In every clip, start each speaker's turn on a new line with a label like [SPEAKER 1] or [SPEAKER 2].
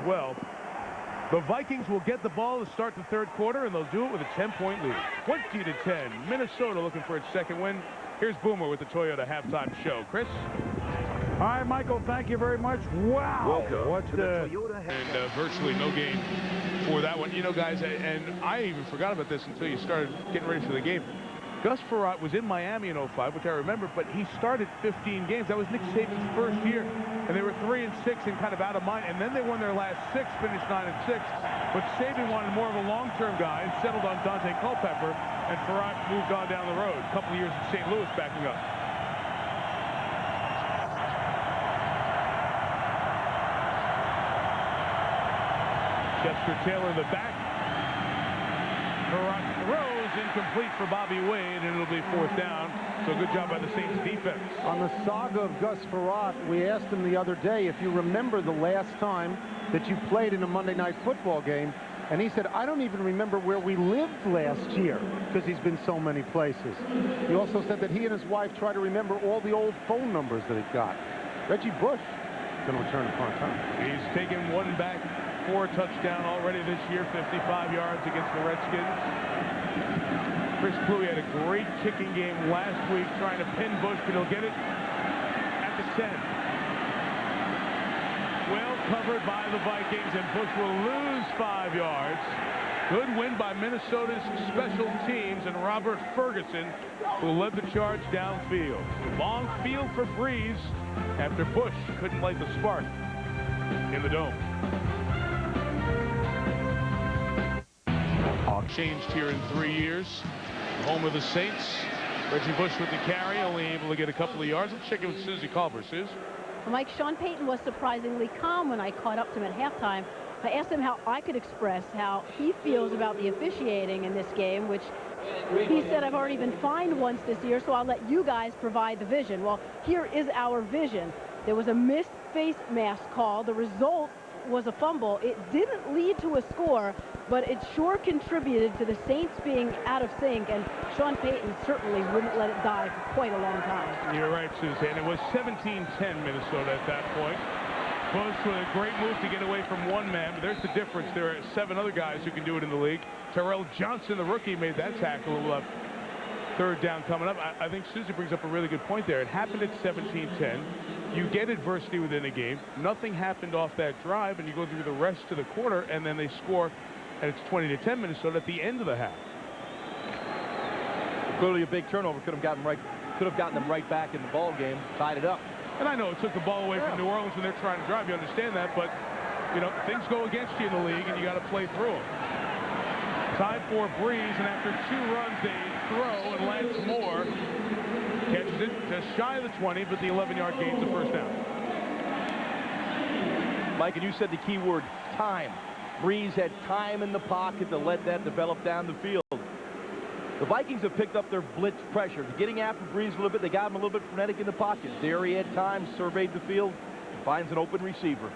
[SPEAKER 1] well. The Vikings will get the ball to start the third quarter, and they'll do it with a 10-point lead. 20-10. Minnesota looking for its second win. Here's Boomer with the Toyota halftime show. Chris?
[SPEAKER 2] All right, Michael, thank you very much. Wow.
[SPEAKER 3] Welcome to the Toyota
[SPEAKER 1] And virtually no gain for that one. You know, guys, and I even forgot about this until you started getting ready for the game. Gus Frerotte was in Miami in '05, which I remember, but he started 15 games. That was Nick Saban's first year, and they were 3-6 and kind of out of mind. And then they won their last 6, finished 9-6. But Saban wanted more of a long-term guy and settled on Dante Culpepper, and Frerotte moved on down the road. A couple of years in St. Louis backing up. Chester Taylor in the back. Frerotte throws incomplete for Bobby Wade, and it'll be 4th down. So good job by the Saints defense.
[SPEAKER 4] On the saga of Gus Frerotte, we asked him the other day if you remember the last time that you played in a Monday Night Football game, and he said, I don't even remember where we lived last year, because he's been so many places. He also said that he and his wife try to remember all the old phone numbers that he got. Reggie Bush is going to return to punt, huh?
[SPEAKER 1] He's taken one back for a touchdown already this year, 55 yards against the Redskins. Chris Cluey had a great kicking game last week trying to pin Bush, but he'll get it at the 10. Well covered by the Vikings, and Bush will lose 5 yards. Good win by Minnesota's special teams and Robert Ferguson, who led the charge downfield. Long field for Breeze after Bush couldn't light the spark in the dome. Changed here in 3 years. Home of the Saints. Reggie Bush with the carry, only able to get a couple of yards. Let's check in with Susie Culver. Suze?
[SPEAKER 5] Well, Mike, Sean Payton was surprisingly calm when I caught up to him at halftime. I asked him how I could express how he feels about the officiating in this game, which he said, I've already been fined once this year, so I'll let you guys provide the vision. Well, here is our vision. There was a missed face mask call. The result was a fumble. It didn't lead to a score, but it sure contributed to the Saints being out of sync, and Sean Payton certainly wouldn't let it die for quite a long time.
[SPEAKER 1] You're right, Suzanne. It was 17-10 Minnesota at that point. Bush with a great move to get away from one man, but there's the difference. There are 7 other guys who can do it in the league. Terrell Johnson, the rookie, made that tackle. Third down coming up. I think Susie brings up a really good point there. It happened at 17-10. You get adversity within a game. Nothing happened off that drive, and you go through the rest of the quarter, and then they score, and it's 20-10 Minnesota at the end of the half.
[SPEAKER 6] Clearly a big turnover. Could have gotten them right back in the ball game, tied it up.
[SPEAKER 1] And I know it took the ball away from New Orleans when they're trying to drive. You understand that, but you know things go against you in the league, and you got to play through them. Time for Breeze, and after 2 runs, they throw, and Lance Moore catches it just shy of the 20, but the 11-yard gain's the first down.
[SPEAKER 6] Mike, and you said the key word, time. Breeze had time in the pocket to let that develop down the field. The Vikings have picked up their blitz pressure. Getting after Breeze a little bit, they got him a little bit frenetic in the pocket. There he had time, surveyed the field, and finds an open receiver.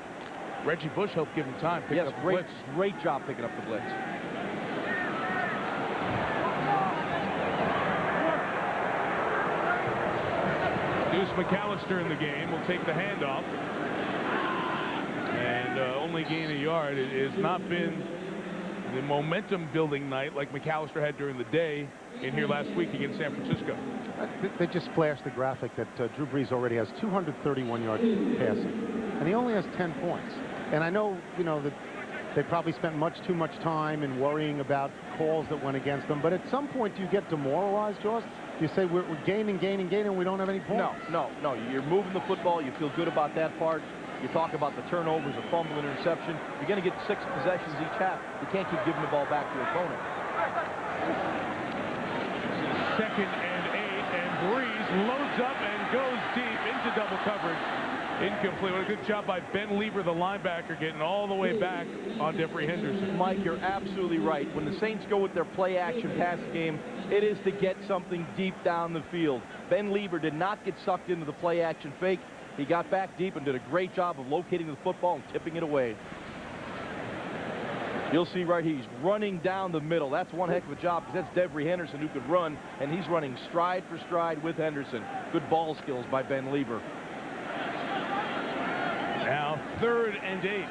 [SPEAKER 1] Reggie Bush helped give him time, pick up the blitz.
[SPEAKER 6] Great job picking up the blitz.
[SPEAKER 1] Deuce McAllister in the game will take the handoff. And only gain a yard. It has not been the momentum-building night like McAllister had during the day in here last week against San Francisco.
[SPEAKER 4] They just flashed the graphic that Drew Brees already has 231 yards passing, and he only has 10 points. And I know, you know, that they probably spent too much time in worrying about calls that went against them. But at some point, do you get demoralized, Josh? You say we're gaining, and we don't have any points.
[SPEAKER 6] No. You're moving the football. You feel good about that part. You talk about the turnovers, a fumble, interception. You're going to get 6 possessions each half. You can't keep giving the ball back to your opponent.
[SPEAKER 1] 2nd and 8, and Breeze loads up and goes deep into double coverage. Incomplete. What a good job by Ben Lieber, the linebacker, getting all the way back on Jeffrey Henderson.
[SPEAKER 6] Mike, you're absolutely right. When the Saints go with their play-action pass game, it is to get something deep down the field. Ben Lieber did not get sucked into the play-action fake. He got back deep and did a great job of locating the football and tipping it away. You'll see right here, he's running down the middle. That's one heck of a job, because that's Jeffrey Henderson who could run, and he's running stride for stride with Henderson. Good ball skills by Ben Lieber.
[SPEAKER 1] Now 3rd and 8.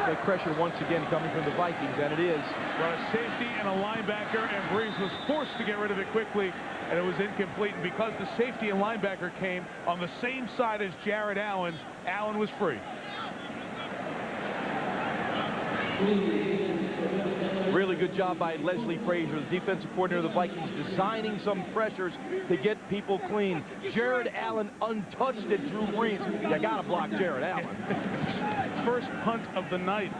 [SPEAKER 6] The pressure once again coming from the Vikings, and it is.
[SPEAKER 1] Well, a safety and a linebacker, and Breeze was forced to get rid of it quickly, and it was incomplete. And because the safety and linebacker came on the same side as Jared Allen, Allen was free.
[SPEAKER 6] Really good job by Leslie Frazier, the defensive coordinator of the Vikings, designing some pressures to get people clean. Jared Allen untouched at Drew Brees. You got to block Jared Allen.
[SPEAKER 1] First punt of the night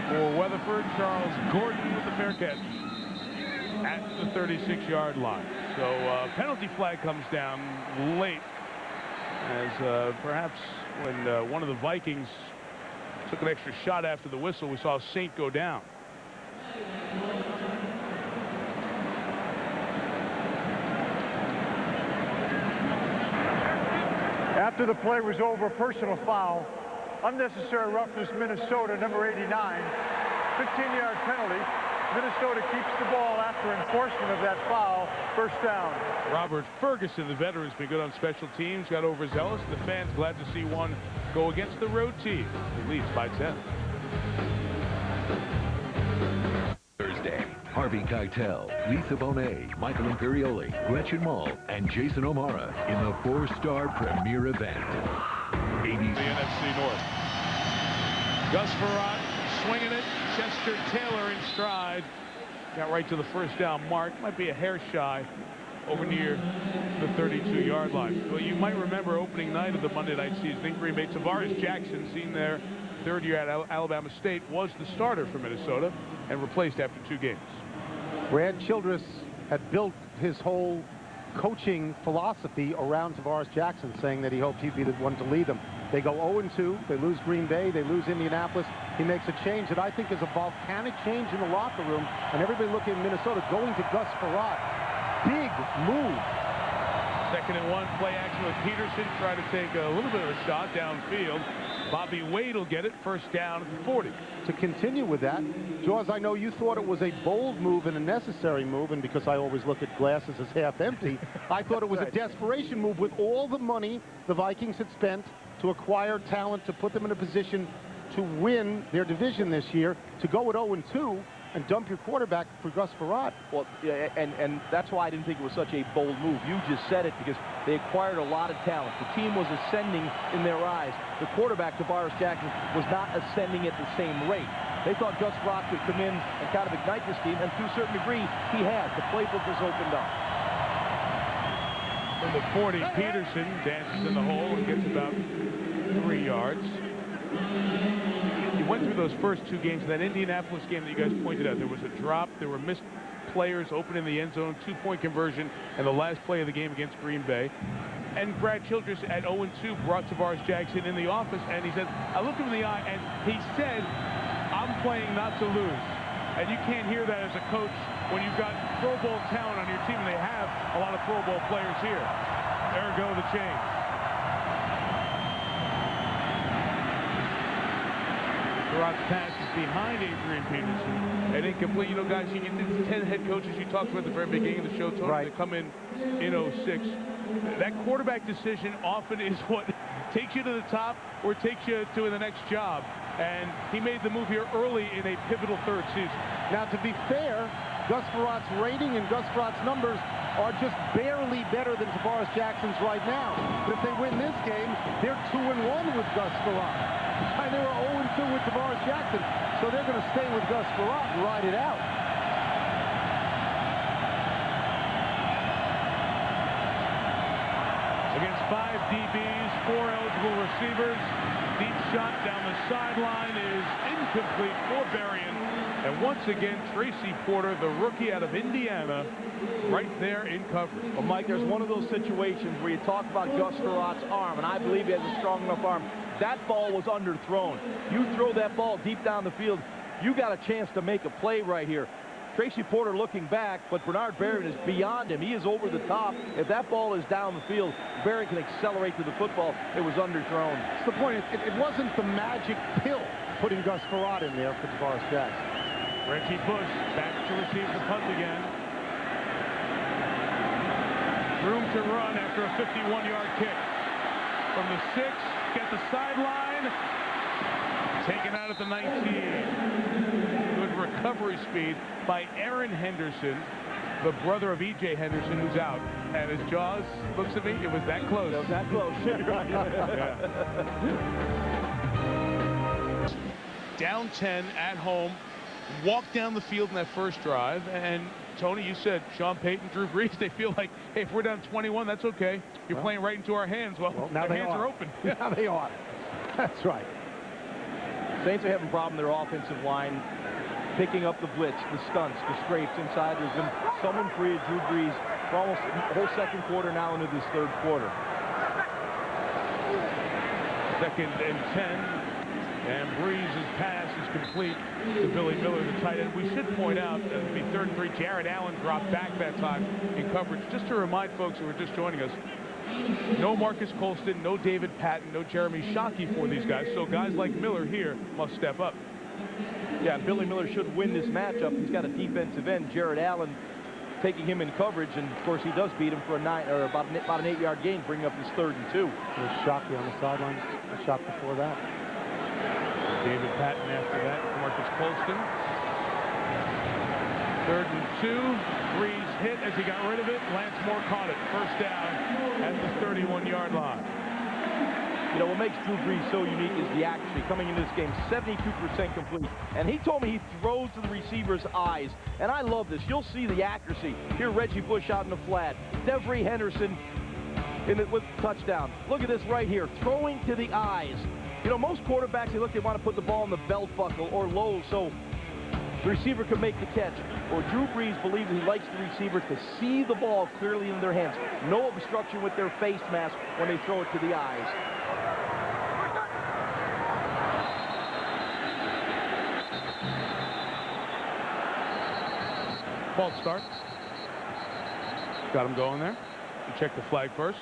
[SPEAKER 1] for Weatherford. Charles Gordon with the fair catch at the 36-yard line. So penalty flag comes down late, as perhaps when one of the Vikings took an extra shot after the whistle, we saw Saint go down.
[SPEAKER 2] After the play was over, personal foul, unnecessary roughness, Minnesota, number 89, 15-yard penalty. Minnesota keeps the ball after enforcement of that foul, first down.
[SPEAKER 1] Robert Ferguson, the veteran, has been good on special teams, got overzealous. The fans glad to see one go against the road team. It leads by 10.
[SPEAKER 3] Thursday, Harvey Keitel, Lisa Bonet, Michael Imperioli, Gretchen Mall, and Jason O'Mara in the 4-star premier event. ABC.
[SPEAKER 1] The NFC North. Gus Farrat swinging it. Chester Taylor in stride. Got right to the first down mark. Might be a hair shy over near the 32-yard line. Well, you might remember opening night of the Monday night season in Green Bay, Tavares Jackson, seen there third year at Alabama State, was the starter for Minnesota and replaced after 2 games.
[SPEAKER 4] Brad Childress had built his whole coaching philosophy around Tavares Jackson, saying that he hoped he'd be the one to lead them. They go 0-2. They lose Green Bay. They lose Indianapolis. He makes a change that I think is a volcanic change in the locker room. And everybody looking at Minnesota going to Gus Farrat. Big move.
[SPEAKER 1] 2nd and 1, play action with Peterson. Try to take a little bit of a shot downfield. Bobby Wade will get it. First down at the 40.
[SPEAKER 4] To continue with that, Jaws, I know you thought it was a bold move and a necessary move, and because I always look at glasses as half empty, I thought it was a desperation move with all the money the Vikings had spent to acquire talent, to put them in a position to win their division this year, to go at 0-2 and dump your quarterback for Gus Farrat.
[SPEAKER 6] Well, yeah, and that's why I didn't think it was such a bold move. You just said it, because they acquired a lot of talent. The team was ascending in their eyes. The quarterback, Tavares Jackson, was not ascending at the same rate. They thought Gus Farrat could come in and kind of ignite this team, and to a certain degree, he has. The playbook has opened up.
[SPEAKER 1] From the 40, Peterson dances in the hole and gets about 3 yards. He went through those first 2 games. In that Indianapolis game that you guys pointed out, there was a drop, there were missed players open in the end zone, 2-point conversion, and the last play of the game against Green Bay. And Brad Childress at 0-2 brought Tavares Jackson in the office, and he said, I looked him in the eye, and he said, I'm playing not to lose. And you can't hear that as a coach when you've got Pro Bowl talent on your team, and they have a lot of Pro Bowl players here. Ergo the change. Farrat's pass is behind Adrian Peterson and incomplete. You know, guys, you get the 10 head coaches you talked about at the very beginning of the show, Tony, that come in 06. That quarterback decision often is what takes you to the top or takes you to the next job. And he made the move here early in a pivotal third season.
[SPEAKER 4] Now, to be fair, Gus Farrat's rating and Gus Farrat's numbers are just barely better than Tavares Jackson's right now. But if they win this game, they're 2-1 with Gus Farrat. And they were 0-2 with Tavares Jackson. So they're going to stay with Gus Farrat and ride it out.
[SPEAKER 1] Against 5 DBs, 4 eligible receivers. Deep shot down the sideline is incomplete for Berrien. And once again, Tracy Porter, the rookie out of Indiana, right there in coverage.
[SPEAKER 6] Well, Mike, there's one of those situations where you talk about Gus Farrat's arm, and I believe he has a strong enough arm. That ball was underthrown. You throw that ball deep down the field, you got a chance to make a play right here. Tracy Porter looking back, but Bernard Berrien is beyond him. He is over the top. If that ball is down the field, Berrien can accelerate to the football. It was underthrown.
[SPEAKER 4] That's the point. It wasn't the magic pill putting Gus Farrat in there for Tavares Jackson.
[SPEAKER 1] Reggie Bush back to receive the punt again. Room to run after a 51-yard kick. From the 6, Gets the sideline. Taken out at the 19. Good recovery speed by Aaron Henderson, the brother of E.J. Henderson, who's out. And as Jaws looks at me, it was that close.
[SPEAKER 6] It was that close.
[SPEAKER 1] Down 10 at home. Walked down the field in that first drive. And, Tony, you said Sean Payton, Drew Brees, they feel like, hey, if we're down 21, that's okay. You're playing right into our hands. Well
[SPEAKER 4] now
[SPEAKER 1] their
[SPEAKER 4] they
[SPEAKER 1] hands are open.
[SPEAKER 4] Now they are. That's right.
[SPEAKER 6] Saints are having a problem in their offensive line, picking up the blitz, the stunts, the scrapes inside. There's been someone free at Drew Brees for almost the whole second quarter, now into this third quarter.
[SPEAKER 1] Second and 10. And Brees' pass is complete to Billy Miller, the tight end. We should point out, it'll be 3rd and 3. Jared Allen dropped back that time in coverage. Just to remind folks who are just joining us, no Marcus Colston, no David Patton, no Jeremy Shockey for these guys. So guys like Miller here must step up.
[SPEAKER 6] Yeah, and Billy Miller should win this matchup. He's got a defensive end, Jared Allen, taking him in coverage, and of course he does beat him for about an 8-yard gain, bringing up his 3rd and 2.
[SPEAKER 4] There's Shockey on the sideline. A shot before that.
[SPEAKER 1] David Patton after that, Marcus Colston. 3rd and 2. Brees hit as he got rid of it. Lance Moore caught it. First down at the 31-yard line.
[SPEAKER 6] You know, what makes Drew Brees so unique is the accuracy. Coming into this game, 72% complete. And he told me he throws to the receiver's eyes. And I love this. You'll see the accuracy. Here, Reggie Bush out in the flat. Devery Henderson with touchdown. Look at this right here. Throwing to the eyes. You know, most quarterbacks, they want to put the ball in the belt buckle or low so the receiver can make the catch. Or Drew Brees believes he likes the receiver to see the ball clearly in their hands. No obstruction with their face mask when they throw it to the eyes.
[SPEAKER 1] False start. Got him going there. You check the flag first.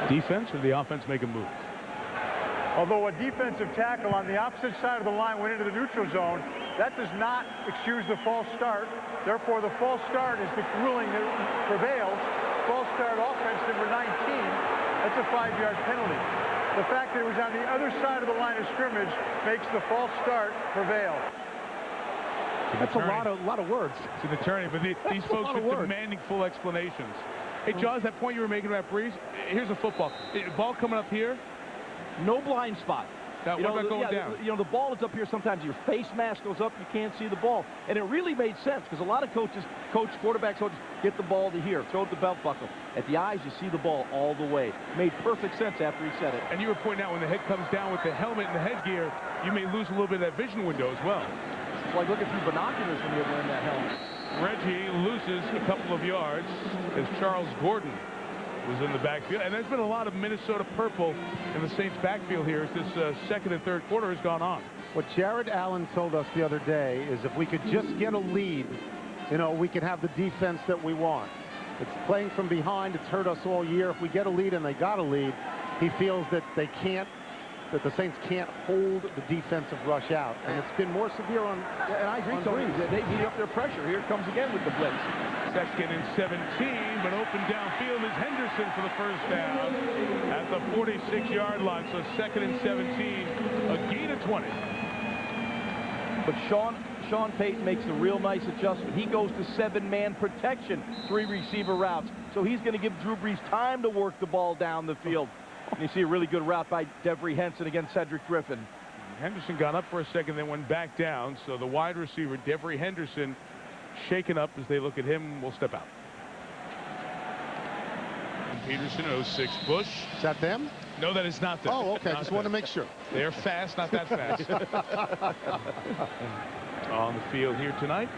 [SPEAKER 1] Defense or the offense make a move?
[SPEAKER 2] Although a defensive tackle on the opposite side of the line went into the neutral zone, that does not excuse the false start. Therefore, the false start is the ruling that prevails. False start offense number 19. That's a 5-yard penalty. The fact that it was on the other side of the line of scrimmage makes the false start prevail.
[SPEAKER 4] That's a lot of words.
[SPEAKER 1] It's an attorney, but these folks are demanding full explanations. Hey, Jaws, that point you were making about Brees, here's a football. Ball coming up here.
[SPEAKER 6] No blind spot.
[SPEAKER 1] Now, what about going down?
[SPEAKER 6] You know, the ball is up here. Sometimes your face mask goes up. You can't see the ball. And it really made sense because a lot of quarterbacks coaches get the ball to here, throw it the belt buckle. At the eyes, you see the ball all the way. Made perfect sense after he said it.
[SPEAKER 1] And you were pointing out when the head comes down with the helmet and the headgear, you may lose a little bit of that vision window as well.
[SPEAKER 6] It's like looking through binoculars when you're wearing that helmet.
[SPEAKER 1] Reggie loses a couple of yards as Charles Gordon was in the backfield. And there's been a lot of Minnesota purple in the Saints backfield here as this second and third quarter has gone on.
[SPEAKER 4] What Jared Allen told us the other day is if we could just get a lead, you know, we could have the defense that we want. It's playing from behind. It's hurt us all year. If we get a lead, and they got a lead, he feels that the Saints can't hold the defensive rush out. And it's been more severe on.
[SPEAKER 6] And I agree, Tony. They beat up their pressure. Here it comes again with the blitz.
[SPEAKER 1] Second and 17, but open downfield is Henderson for the first down at the 46-yard line. So second and 17, a gain of 20.
[SPEAKER 6] But Sean Payton makes a real nice adjustment. He goes to 7-man protection, 3 receiver routes. So he's going to give Drew Brees time to work the ball down the field. And you see a really good route by Devery Henderson against Cedric Griffin.
[SPEAKER 1] Henderson got up for a second, then went back down. So the wide receiver, Devery Henderson, shaken up as they look at him, will step out. Peterson, 06 Bush.
[SPEAKER 4] Is that them?
[SPEAKER 1] No, that is not them.
[SPEAKER 4] Oh, okay. Just want to make sure.
[SPEAKER 1] They're fast, not that fast. On the field here tonight.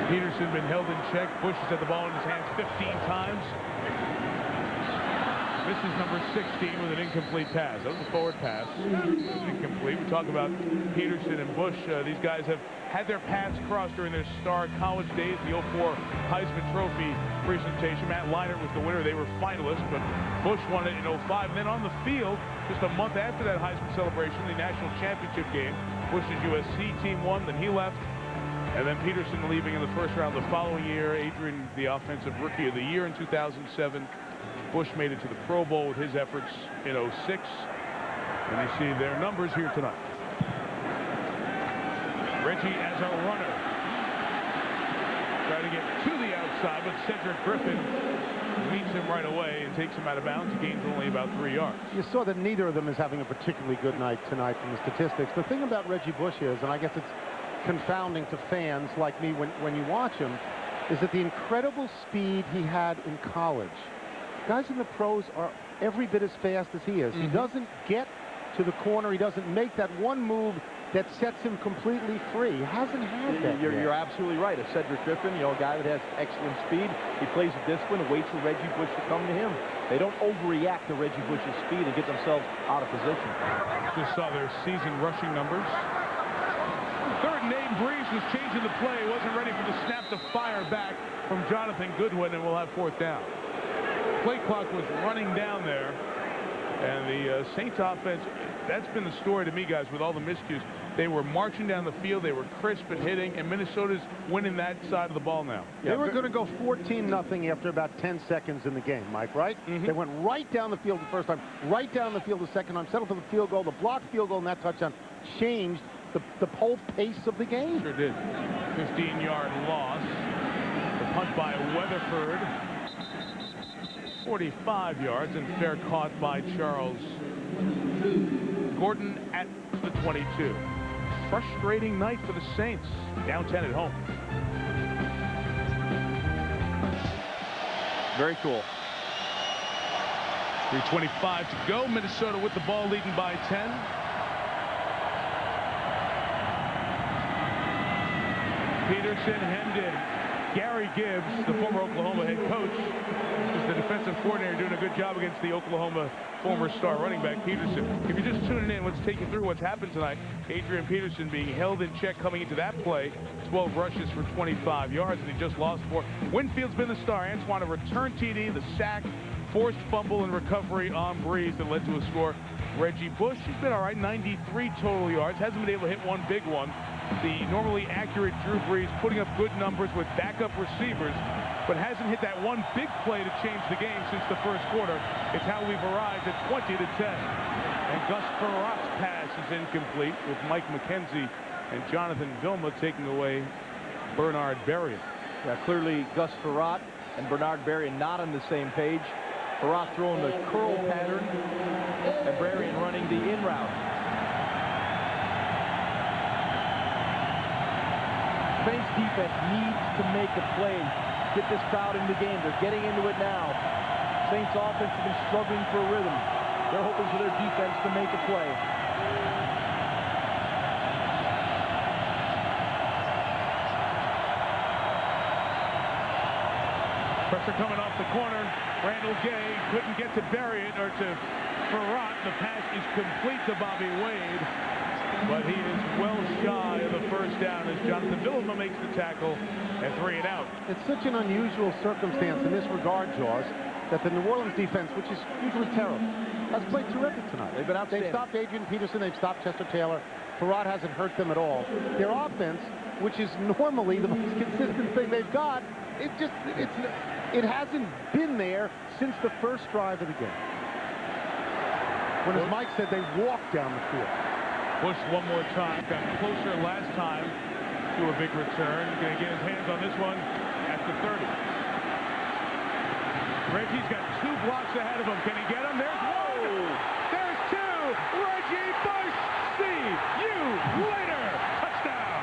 [SPEAKER 1] Peterson been held in check. Bush has had the ball in his hands 15 times. Misses number 16 with an incomplete pass. That was a forward pass. It was incomplete. We talk about Peterson and Bush. These guys have had their paths crossed during their star college days. The 04 Heisman Trophy presentation. Matt Leinart was the winner. They were finalists, but Bush won it in 05. And then on the field, just a month after that Heisman celebration, the national championship game, Bush's USC team won, then he left. And then Peterson leaving in the first round the following year. Adrian, the offensive rookie of the year in 2007. Bush made it to the Pro Bowl with his efforts in 06. And you see their numbers here tonight. Reggie as a runner. Trying to get to the outside, but Cedric Griffin meets him right away and takes him out of bounds. Gains only about 3 yards.
[SPEAKER 4] You saw that neither of them is having a particularly good night tonight from the statistics. The thing about Reggie Bush is, and I guess it's confounding to fans like me when you watch him, is that the incredible speed he had in college. Guys in the pros are every bit as fast as he is. He doesn't get to the corner. He doesn't make that one move that sets him completely free. He hasn't had that yet.
[SPEAKER 6] You're absolutely right. A Cedric Griffin, a guy that has excellent speed. He plays with discipline and waits for Reggie Bush to come to him. They don't overreact to Reggie Bush's speed and get themselves out of position.
[SPEAKER 1] Just saw their season rushing numbers. Third and 8, Breeze was changing the play. Wasn't ready for the snap to fire back from Jonathan Goodwin, and we'll have 4th down. Play clock was running down there, and the Saints offense, that's been the story to me, guys, with all the miscues. They were marching down the field, they were crisp and hitting, and Minnesota's winning that side of the ball now.
[SPEAKER 4] They were going to go 14-0 after about 10 seconds in the game, Mike, right? They went right down the field the first time, right down the field the second time, settled for the field goal. The blocked field goal and that touchdown changed the whole pace of the game.
[SPEAKER 1] Sure did. 15-yard loss. The punt by Weatherford. 45 yards, and fair caught by Charles Gordon at the 22. Frustrating night for the Saints. Down 10 at home.
[SPEAKER 6] Very cool.
[SPEAKER 1] 3:25 to go. Minnesota with the ball, leading by 10. Peterson hemmed in. Gary Gibbs, the former Oklahoma head coach, is the defensive coordinator, doing a good job against the Oklahoma former star running back Peterson. If you're just tuning in, let's take you through what's happened tonight. Adrian Peterson being held in check coming into that play. 12 rushes for 25 yards, and he just lost 4. Winfield's been the star. Antoine, a return TD, the sack, forced fumble and recovery on Breeze that led to a score. Reggie Bush, he's been all right, 93 total yards. Hasn't been able to hit one big one. The normally accurate Drew Brees putting up good numbers with backup receivers, but hasn't hit that one big play to change the game since the first quarter. It's how we've arrived at 20-10. And Gus Frerott's pass is incomplete, with Mike McKenzie and Jonathan Vilma taking away Bernard Berrien.
[SPEAKER 6] Yeah, clearly Gus Frerotte and Bernard Berrien not on the same page. Frerotte throwing the curl pattern and Berrien running the in route. Saints defense needs to make a play, get this crowd in the game. They're getting into it now. Saints offense has been struggling for a rhythm. They're hoping for their defense to make a play.
[SPEAKER 1] Pressure coming off the corner. Randall Gay couldn't get to Berrien or to Frerotte. The pass is complete to Bobby Wade, but he is well shy of the first down as Jonathan Vilma makes the tackle and 3 and out.
[SPEAKER 4] It's such an unusual circumstance in this regard, Jaws, that the New Orleans defense, which is usually terrible, has played terrific tonight.
[SPEAKER 6] They've been outstanding.
[SPEAKER 4] They've stopped Adrian Peterson. They've stopped Chester Taylor. Frerotte hasn't hurt them at all. Their offense, which is normally the most consistent thing they've got, it hasn't been there since the first drive of the game. When, as Mike said, they walked down the field.
[SPEAKER 1] Bush one more time, got closer last time to a big return. Going to get his hands on this one at the 30. Reggie's got 2 blocks ahead of him. Can he get him? There's 1. There's 2. Reggie Bush. See you later. Touchdown.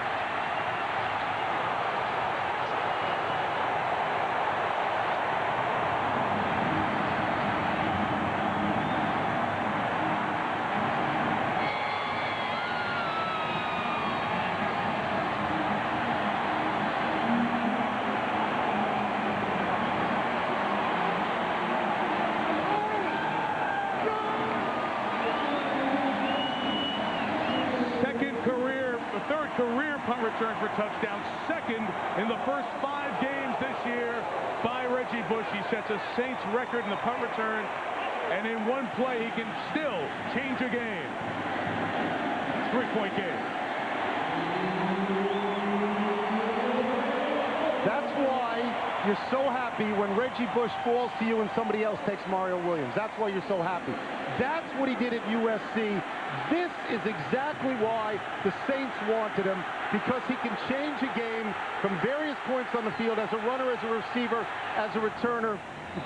[SPEAKER 1] punt return for touchdown. Second in the first 5 games this year by Reggie Bush. He sets a Saints record in the punt return. And in one play, he can still change a game. 3-point game.
[SPEAKER 4] That's why you're so happy when Reggie Bush falls to you and somebody else takes Mario Williams. That's why you're so happy. That's what he did at USC. This is exactly why the Saints wanted him, because he can change a game from various points on the field as a runner, as a receiver, as a returner.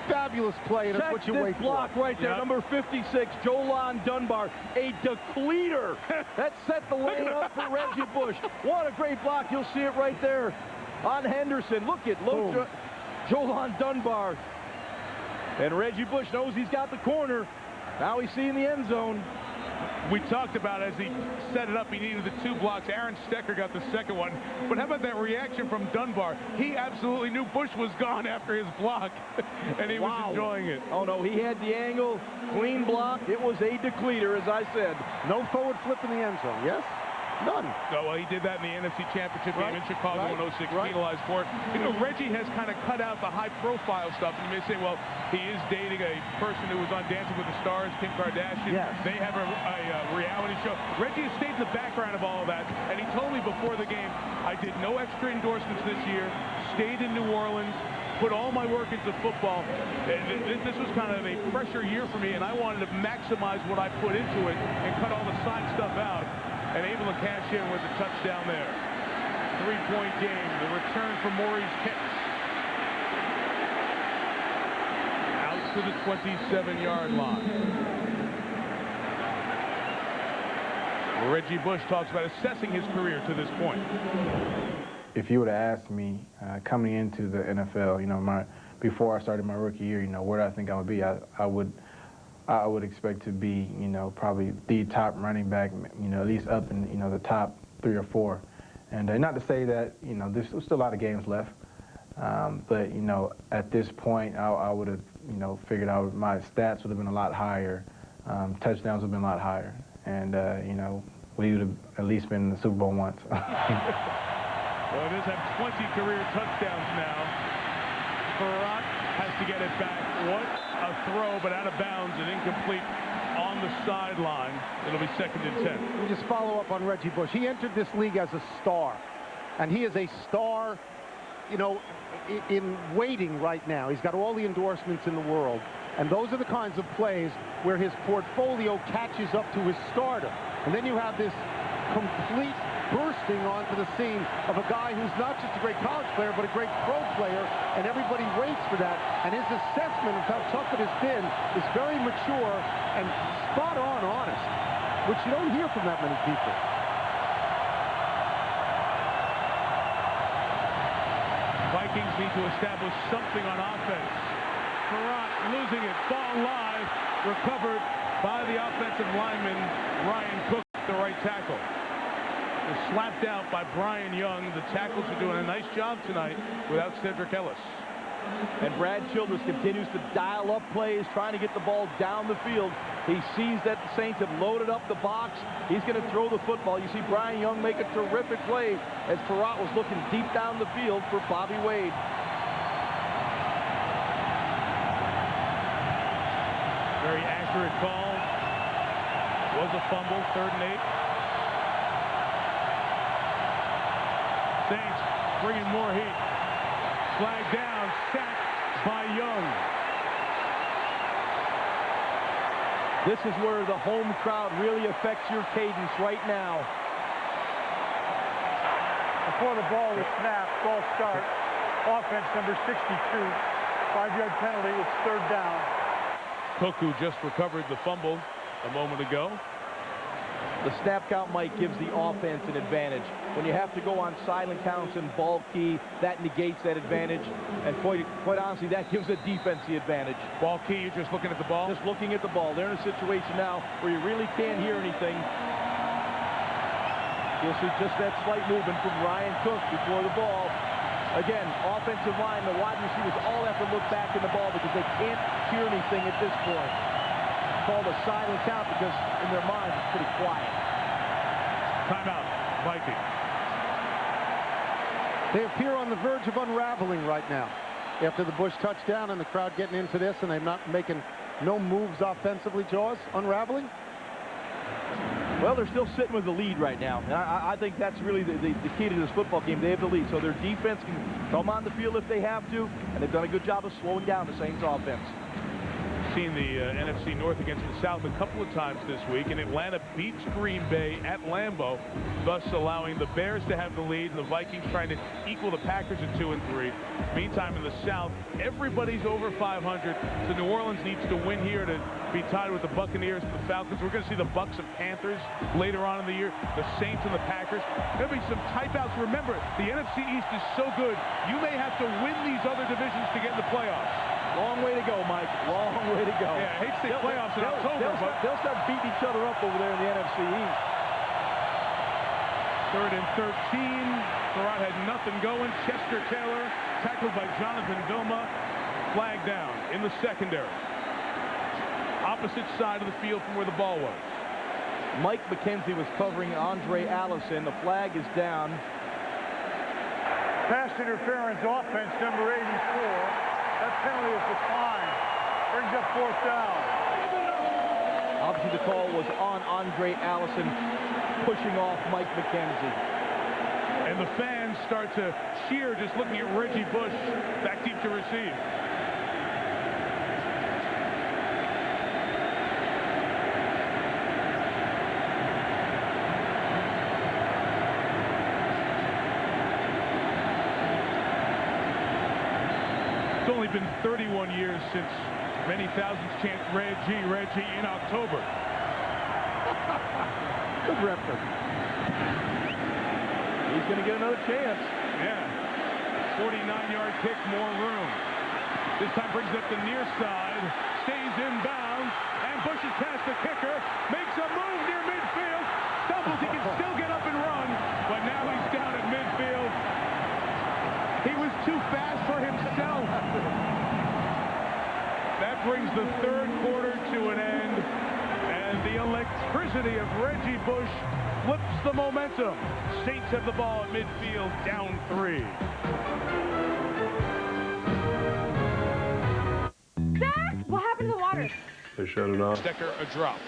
[SPEAKER 4] Fabulous play, and that's what you wait for.
[SPEAKER 6] Block right there, number 56, Jolan Dunbar, a depleter. That set the lane up for Reggie Bush. What a great block. You'll see it right there on Henderson. Look at Jolan Dunbar. And Reggie Bush knows he's got the corner. Now he's seeing the end zone.
[SPEAKER 1] We talked about as he set it up, he needed the 2 blocks. Aaron Stecker got the second one. But how about that reaction from Dunbar? He absolutely knew Bush was gone after his block, and he was enjoying it.
[SPEAKER 6] Oh, no, he had the angle, clean block. It was a depleter, as I said.
[SPEAKER 4] No forward flip in the end zone, yes? None.
[SPEAKER 1] No, well, he did that in the NFC Championship game in Chicago in 06, penalized for it. You know, Reggie has kind of cut out the high-profile stuff. And you may say, well, he is dating a person who was on Dancing with the Stars, Kim Kardashian.
[SPEAKER 4] Yes.
[SPEAKER 1] They have a reality show. Reggie has stayed in the background of all of that, and he told me before the game, I did no extra endorsements this year, stayed in New Orleans, put all my work into football. This was kind of a pressure year for me, and I wanted to maximize what I put into it and cut all the side stuff out, and able to cash in with the touchdown there. 3-point game. The return from Maurice Kicks. Out to the 27-yard line. Reggie Bush talks about assessing his career to this point.
[SPEAKER 7] If you would have asked me coming into the NFL, you know, before I started my rookie year, you know, where do I think I would be? I would expect to be, you know, probably the top running back, you know, at least up in, you know, the top 3 or 4. And not to say that, you know, there's still a lot of games left, but, you know, at this point, I would have, you know, figured out my stats would have been a lot higher, touchdowns would have been a lot higher, and, you know, we would have at least been in the Super Bowl once.
[SPEAKER 1] Well, it does have 20 career touchdowns now. Farrat has to get it back. What a throw, but out of bounds and incomplete on the sideline. It'll be 2nd and 10.
[SPEAKER 4] Let me just follow up on Reggie Bush. He entered this league as a star, and he is a star, you know, in waiting right now. He's got all the endorsements in the world, and those are the kinds of plays where his portfolio catches up to his stardom. And then you have this complete bursting onto the scene of a guy who's not just a great college player, but a great pro player, and everybody waits for that. And his assessment of how tough it has been is very mature and spot-on honest, which you don't hear from that many people.
[SPEAKER 1] Vikings need to establish something on offense. Farrat losing it, ball live, recovered by the offensive lineman, Ryan Cook, the right tackle. Was slapped out by Brian Young. The tackles are doing a nice job tonight without Cedric Ellis.
[SPEAKER 6] And Brad Childress continues to dial up plays, trying to get the ball down the field. He sees that the Saints have loaded up the box. He's going to throw the football. You see Brian Young make a terrific play as Farrat was looking deep down the field for Bobby Wade.
[SPEAKER 1] Very accurate call. Was a fumble, 3rd and 8. Saints bringing more heat. Flag down, sacked by Young.
[SPEAKER 6] This is where the home crowd really affects your cadence right now.
[SPEAKER 2] Before the ball was snapped, ball start. Offense number 62. 5-yard penalty. It's 3rd down.
[SPEAKER 1] Cook, who just recovered the fumble a moment ago.
[SPEAKER 6] The snap count, Mike, gives the offense an advantage. When you have to go on silent counts and ball key, that negates that advantage. And quite honestly, that gives a defense the advantage.
[SPEAKER 1] Ball key, you're just looking at the ball?
[SPEAKER 6] Just looking at the ball. They're in a situation now where you really can't hear anything. You'll see just that slight movement from Ryan Cook before the ball. Again, offensive line, the wide receivers all have to look back in the ball because they can't hear anything at this point. Called a silent count because in their minds it's pretty quiet.
[SPEAKER 1] Timeout, Vikings.
[SPEAKER 4] They appear on the verge of unraveling right now. After the Bush touchdown and the crowd getting into this and they're not making no moves offensively, Jaws, unraveling?
[SPEAKER 6] Well, they're still sitting with the lead right now. And I think that's really the key to this football game. They have the lead, so their defense can come on the field if they have to, and they've done a good job of slowing down the Saints offense.
[SPEAKER 1] Seen the NFC North against the South a couple of times this week, and Atlanta beats Green Bay at Lambeau, thus allowing the Bears to have the lead and the Vikings trying to equal the Packers at 2 and 3. Meantime, in the South, everybody's over 500, so New Orleans needs to win here to be tied with the Buccaneers and the Falcons. We're going to see the Bucs and Panthers later on in the year, the Saints and the Packers. There'll be some type-outs. Remember, the NFC East is so good, you may have to win these other divisions to get in the playoffs.
[SPEAKER 6] Long way to go, Mike. Long way to go.
[SPEAKER 1] Yeah, I hate to say playoffs in October, but
[SPEAKER 6] they'll start beating each other up over there in the NFC East.
[SPEAKER 1] 3rd and 13. Farad had nothing going. Chester Taylor tackled by Jonathan Vilma. Flag down in the secondary. Opposite side of the field from where the ball was.
[SPEAKER 6] Mike McKenzie was covering Andre Allison. The flag is down.
[SPEAKER 2] Pass interference offense, number 84. That penalty is declined. Brings up 4th down.
[SPEAKER 6] Obviously, the call was on Andre Allison pushing off Mike McKenzie.
[SPEAKER 1] And the fans start to cheer just looking at Reggie Bush back deep to receive. It's only been 31 years since many thousands chant Reggie, Reggie in October.
[SPEAKER 4] Good reference.
[SPEAKER 6] He's going to get another chance.
[SPEAKER 1] Yeah. 49-yard kick, more room. This time brings it up the near side, stays inbounds, and Bush's past the kicker, makes a move near midfield, stumbles, he can still get up and run, but now he's down at midfield. He was too fast for himself. That brings the 3rd quarter to an end, and the electricity of Reggie Bush flips the momentum. Saints have the ball at midfield, down 3.
[SPEAKER 8] Zach, what happened to the water?
[SPEAKER 9] They shut it off.
[SPEAKER 1] Decker, a drop.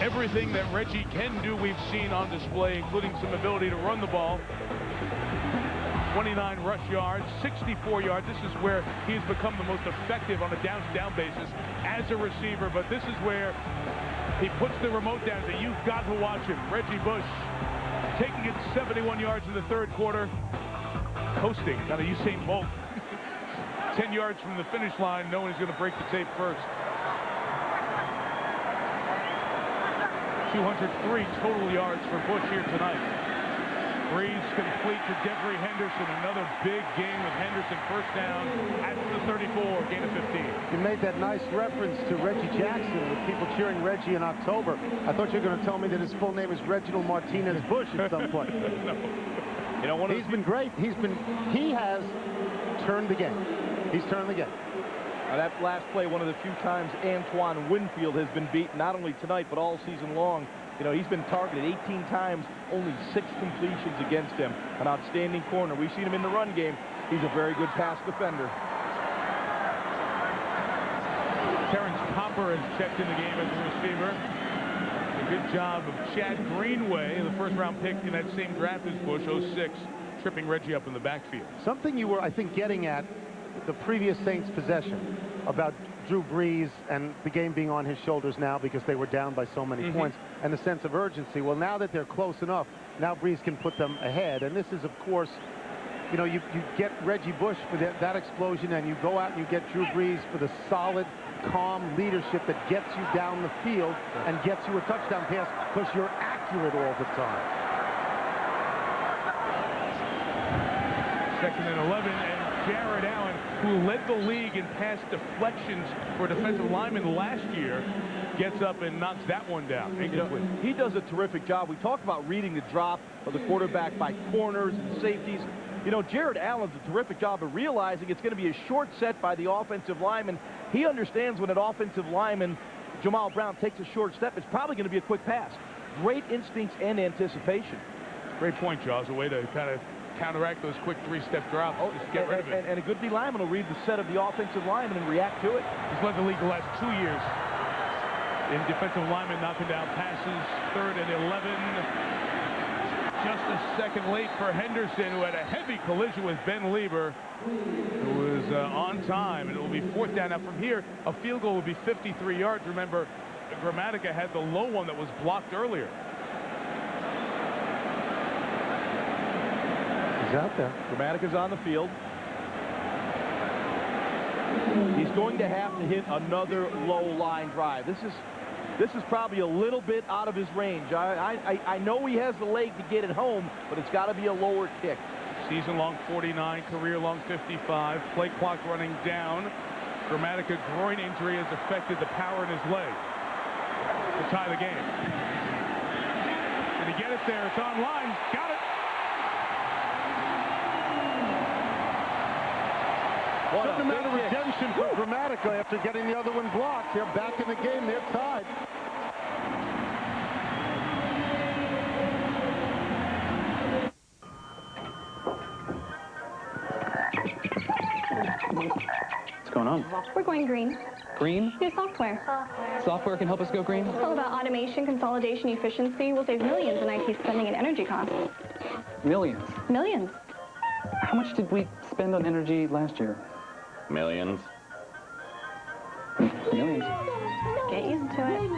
[SPEAKER 1] Everything that Reggie can do, we've seen on display, including some ability to run the ball. 29 rush yards, 64 yards. This is where he's become the most effective on a down-to-down basis as a receiver, but this is where he puts the remote down that you've got to watch him. Reggie Bush taking it 71 yards in the 3rd quarter, coasting, kind of Usain Bolt. 10 yards from the finish line, no one is going to break the tape first. 203 total yards for Bush here tonight. Breeze complete to Devery Henderson. Another big game with Henderson. First down at the 34, gain of 15.
[SPEAKER 4] You made that nice reference to Reggie Jackson with people cheering Reggie in October. I thought you were going to tell me that his full name is Reginald Martinez Bush at some point.
[SPEAKER 1] No.
[SPEAKER 6] You know,
[SPEAKER 4] He's been great. He has turned the game. He's turned the game.
[SPEAKER 6] That last play, one of the few times Antoine Winfield has been beaten, not only tonight, but all season long. You know, he's been targeted 18 times, only 6 completions against him. An outstanding corner. We've seen him in the run game. He's a very good pass defender.
[SPEAKER 1] Terrence Popper has checked in the game as a receiver. A good job of Chad Greenway, the first-round pick in that same draft as Bush, 06, tripping Reggie up in the backfield.
[SPEAKER 4] Something you were, I think, getting at the previous Saints possession about Drew Brees and the game being on his shoulders now because they were down by so many points, and the sense of urgency. Well, now that they're close enough, now Brees can put them ahead. And this is, of course, you know, you get Reggie Bush for that explosion, and you go out and you get Drew Brees for the solid, calm leadership that gets you down the field and gets you a touchdown pass because you're accurate all the time.
[SPEAKER 1] 2nd and 11, and Jared Allen, who led the league in pass deflections for defensive linemen last year, gets up and knocks that one down.
[SPEAKER 6] You know, he does a terrific job. We talked about reading the drop of the quarterback by corners and safeties. You know, Jared Allen's a terrific job of realizing it's going to be a short set by the offensive lineman. He understands when an offensive lineman, Jamal Brown, takes a short step, it's probably going to be a quick pass. Great instincts and anticipation.
[SPEAKER 1] Great point, Jaws. A way to kind of counteract those quick three-step drops.
[SPEAKER 6] Oh,
[SPEAKER 1] just get rid of it.
[SPEAKER 6] And a good D lineman will read the set of the offensive lineman and react to it.
[SPEAKER 1] He's led the league the last 2 years in defensive linemen knocking down passes. 3rd and 11. Just a second late for Henderson, who had a heavy collision with Ben Lieber, who was on time, and it will be 4th down. Now from here, a field goal will be 53 yards. Remember, Gramatica had the low one that was blocked earlier.
[SPEAKER 4] He's out there.
[SPEAKER 6] Gramatica's on the field. He's going to have to hit another low line drive. This is probably a little bit out of his range. I know he has the leg to get it home, but it's got to be a lower kick.
[SPEAKER 1] Season-long 49, career-long 55. Play clock running down. Gramatica groin injury has affected the power in his leg to tie the game. Did he get it there? It's on line. Got it.
[SPEAKER 4] What a amount of redemption for Gramatica after getting the other one blocked. They're back in the game. They're tied.
[SPEAKER 9] What's going on?
[SPEAKER 8] We're going green.
[SPEAKER 9] Green?
[SPEAKER 8] New software.
[SPEAKER 9] Software can help us go green?
[SPEAKER 8] It's all about automation, consolidation, efficiency. We'll save millions in IT spending and energy costs.
[SPEAKER 9] Millions.
[SPEAKER 8] Millions.
[SPEAKER 9] How much did we spend on energy last year?
[SPEAKER 10] Millions.
[SPEAKER 9] Millions.
[SPEAKER 8] Get used to it.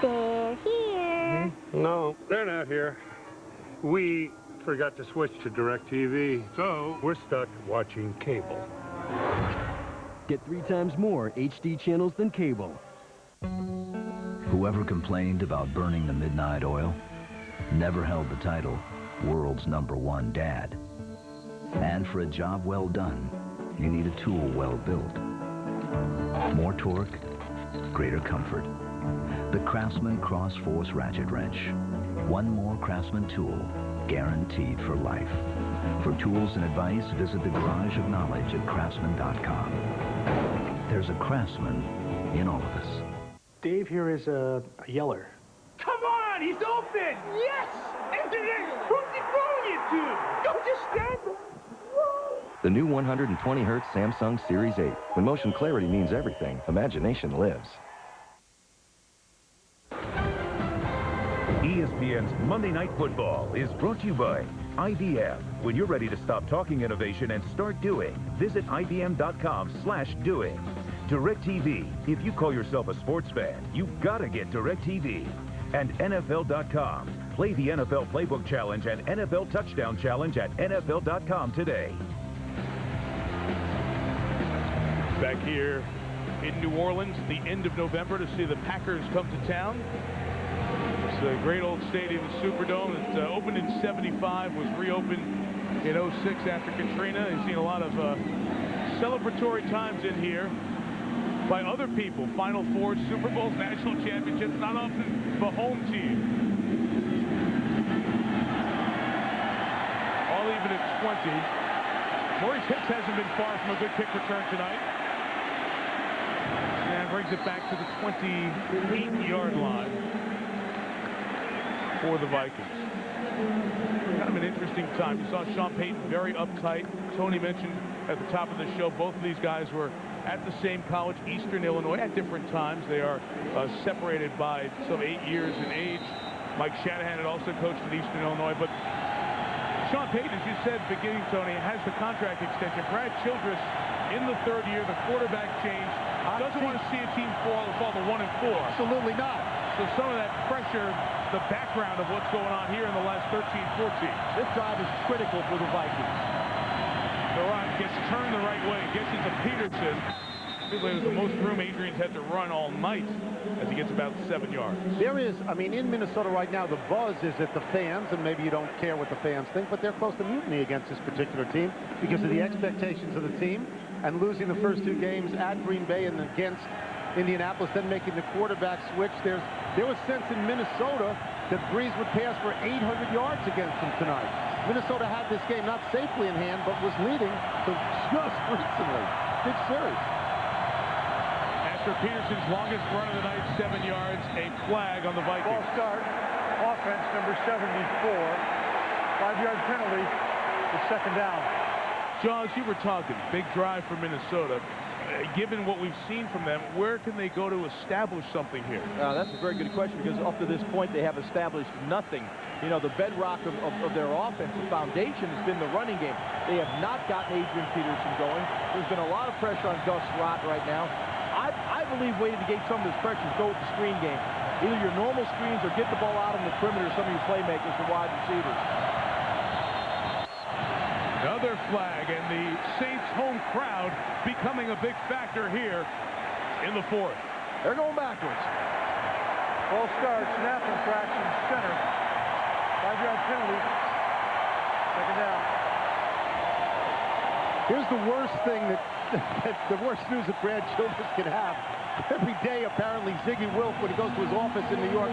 [SPEAKER 8] They're here.
[SPEAKER 2] No, they're not here. We forgot to switch to DirecTV, so we're stuck watching cable.
[SPEAKER 11] Get 3 times more HD channels than cable.
[SPEAKER 12] Whoever complained about burning the midnight oil never held the title world's #1 dad. And for a job well done, you need a tool well built. More torque, greater comfort. The Craftsman Cross Force Ratchet Wrench. One more Craftsman tool, guaranteed for life. For tools and advice, visit the Garage of Knowledge at craftsman.com. There's a craftsman in all of us.
[SPEAKER 13] Dave here is a yeller.
[SPEAKER 14] Come on, he's open! Yes! Who's he throwing it to? Don't just stand there.
[SPEAKER 15] The new 120Hz Samsung Series 8. When motion clarity means everything, imagination lives.
[SPEAKER 16] ESPN's Monday Night Football is brought to you by IBM. When you're ready to stop talking innovation and start doing, visit IBM.com/doing. DirecTV. If you call yourself a sports fan, you've got to get DirecTV. And NFL.com. Play the NFL Playbook Challenge and NFL Touchdown Challenge at NFL.com today.
[SPEAKER 1] Back here in New Orleans at the end of November to see the Packers come to town. It's a great old stadium, the Superdome. It opened in '75, was reopened in '06 after Katrina. You've seen a lot of celebratory times in here by other people. Final Fours, Super Bowls, national championships, not often the home team. All even at 20. Maurice Hicks hasn't been far from a good kick return tonight. And brings it back to the 28-yard line for the Vikings. Kind of an interesting time. You saw Sean Payton very uptight. Tony mentioned at the top of the show, both of these guys were at the same college, Eastern Illinois, at different times. They are separated by some 8 years in age. Mike Shanahan had also coached at Eastern Illinois, but Sean Payton, as you said, beginning, Tony, has the contract extension. Brad Childress in the 3rd year, the quarterback change. Doesn't want to see a team fall to 1-4.
[SPEAKER 4] Absolutely not.
[SPEAKER 1] So some of that pressure, the background of what's going on here in the last 13-14.
[SPEAKER 6] This drive is critical for the Vikings.
[SPEAKER 1] The run gets turned the right way, gets into Peterson. There's the most room Adrian's had to run all night as he gets about 7 yards.
[SPEAKER 4] There is, I mean, in Minnesota right now, the buzz is that the fans, and maybe you don't care what the fans think, but they're close to mutiny against this particular team because of the expectations of the team and losing the first 2 games at Green Bay and against Indianapolis, then making the quarterback switch. There was sense in Minnesota that Breeze would pass for 800 yards against them tonight. Minnesota had this game not safely in hand, but was leading to just recently. Big series.
[SPEAKER 1] At After Peterson's longest run of the night, 7 yards, a flag on the Vikings.
[SPEAKER 2] Ball start, offense number 74. 5-yard penalty, the second down.
[SPEAKER 1] Jaws, you were talking big drive for Minnesota. Given what we've seen from them, where can they go to establish something here?
[SPEAKER 6] That's a very good question, because up to this point they have established nothing. You know, the bedrock of their offense, the foundation, has been the running game. They have not gotten Adrian Peterson going. There's been a lot of pressure on Gus Rott right now. I believe way to negate some of this pressure is go with the screen game. Either your normal screens or get the ball out on the perimeter, some of your playmakers, the wide receivers.
[SPEAKER 1] Another flag, and the Saints home crowd becoming a big factor here in the fourth.
[SPEAKER 6] They're going backwards.
[SPEAKER 2] Ball start, snap infraction, center. 5-yard penalty, second down.
[SPEAKER 4] Here's the worst thing the worst news that Brad Childress can have. Every day, apparently, Ziggy Wilf, when he goes to his office in New York,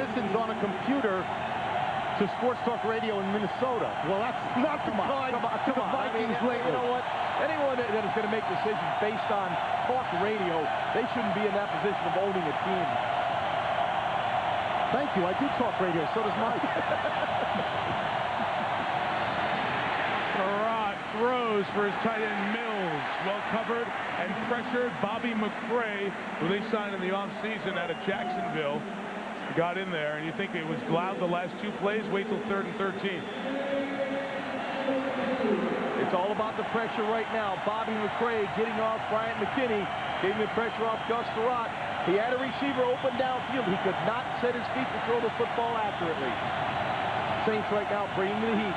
[SPEAKER 4] listens on a computer to Sports Talk Radio in Minnesota. Well, that's not the kind to the Vikings lately.
[SPEAKER 6] You know what? Anyone that is going to make decisions based on talk radio, they shouldn't be in that position of owning a team.
[SPEAKER 4] Thank you. I do talk radio. So does Mike.
[SPEAKER 1] Rott throws for his tight end Mills. Well covered and pressured. Bobby McCray, who they signed in the offseason out of Jacksonville, got in there, and you think it was Gloud the last 2 plays? Wait till 3rd and 13.
[SPEAKER 6] It's all about the pressure right now. Bobby McCray getting off Bryant McKinney, getting the pressure off Gus Rott. He had a receiver open downfield. He could not set his feet to throw the football accurately. Saints right now bringing the heat.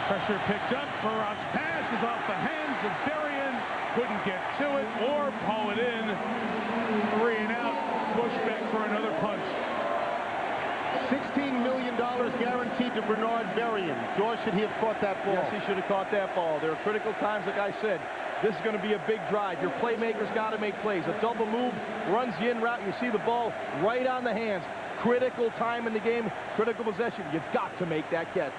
[SPEAKER 1] Pressure picked up. Farrat's pass is off the hands of Berrien. Couldn't get to it or pull it in. 3 and out. Bush back for another punch.
[SPEAKER 4] $16 million guaranteed to Bernard Berrien. George, should he have caught that ball?
[SPEAKER 6] Yes, he should have caught that ball. There are critical times, like I said. This is going to be a big drive. Your playmakers got to make plays. A double move runs the in route. You see the ball right on the hands. Critical time in the game. Critical possession. You've got to make that catch.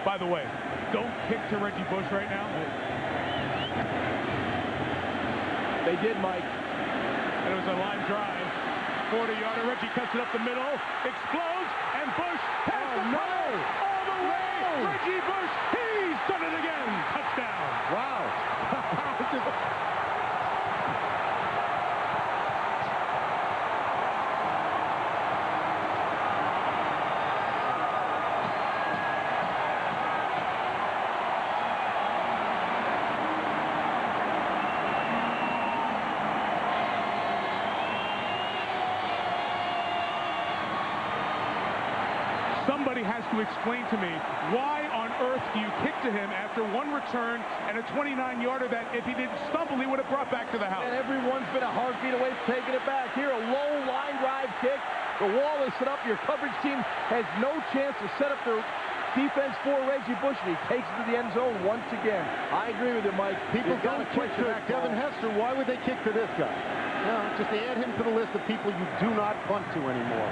[SPEAKER 1] By the way, don't kick to Reggie Bush right now.
[SPEAKER 6] They did, Mike.
[SPEAKER 1] And it was a line drive. 40-yarder. Reggie cuts it up the middle. Explodes. And Bush has the ball all the way. Reggie Bush. He's done it again. Touchdown.
[SPEAKER 4] Wow.
[SPEAKER 1] Somebody has to explain to me, why on earth do you kick to him after 1 return and a 29-yarder that if he didn't stumble, he would have brought back to the house?
[SPEAKER 6] And everyone's been a heartbeat away from taking it back. Here, a low line drive kick. The wall is set up. Your coverage team has no chance to set up their defense for Reggie Bush, and he takes it to the end zone once again. I agree with you, Mike.
[SPEAKER 4] People don't kick to Devin Hester. Why would they kick to this guy? No, just add him to the list of people you do not punt to anymore.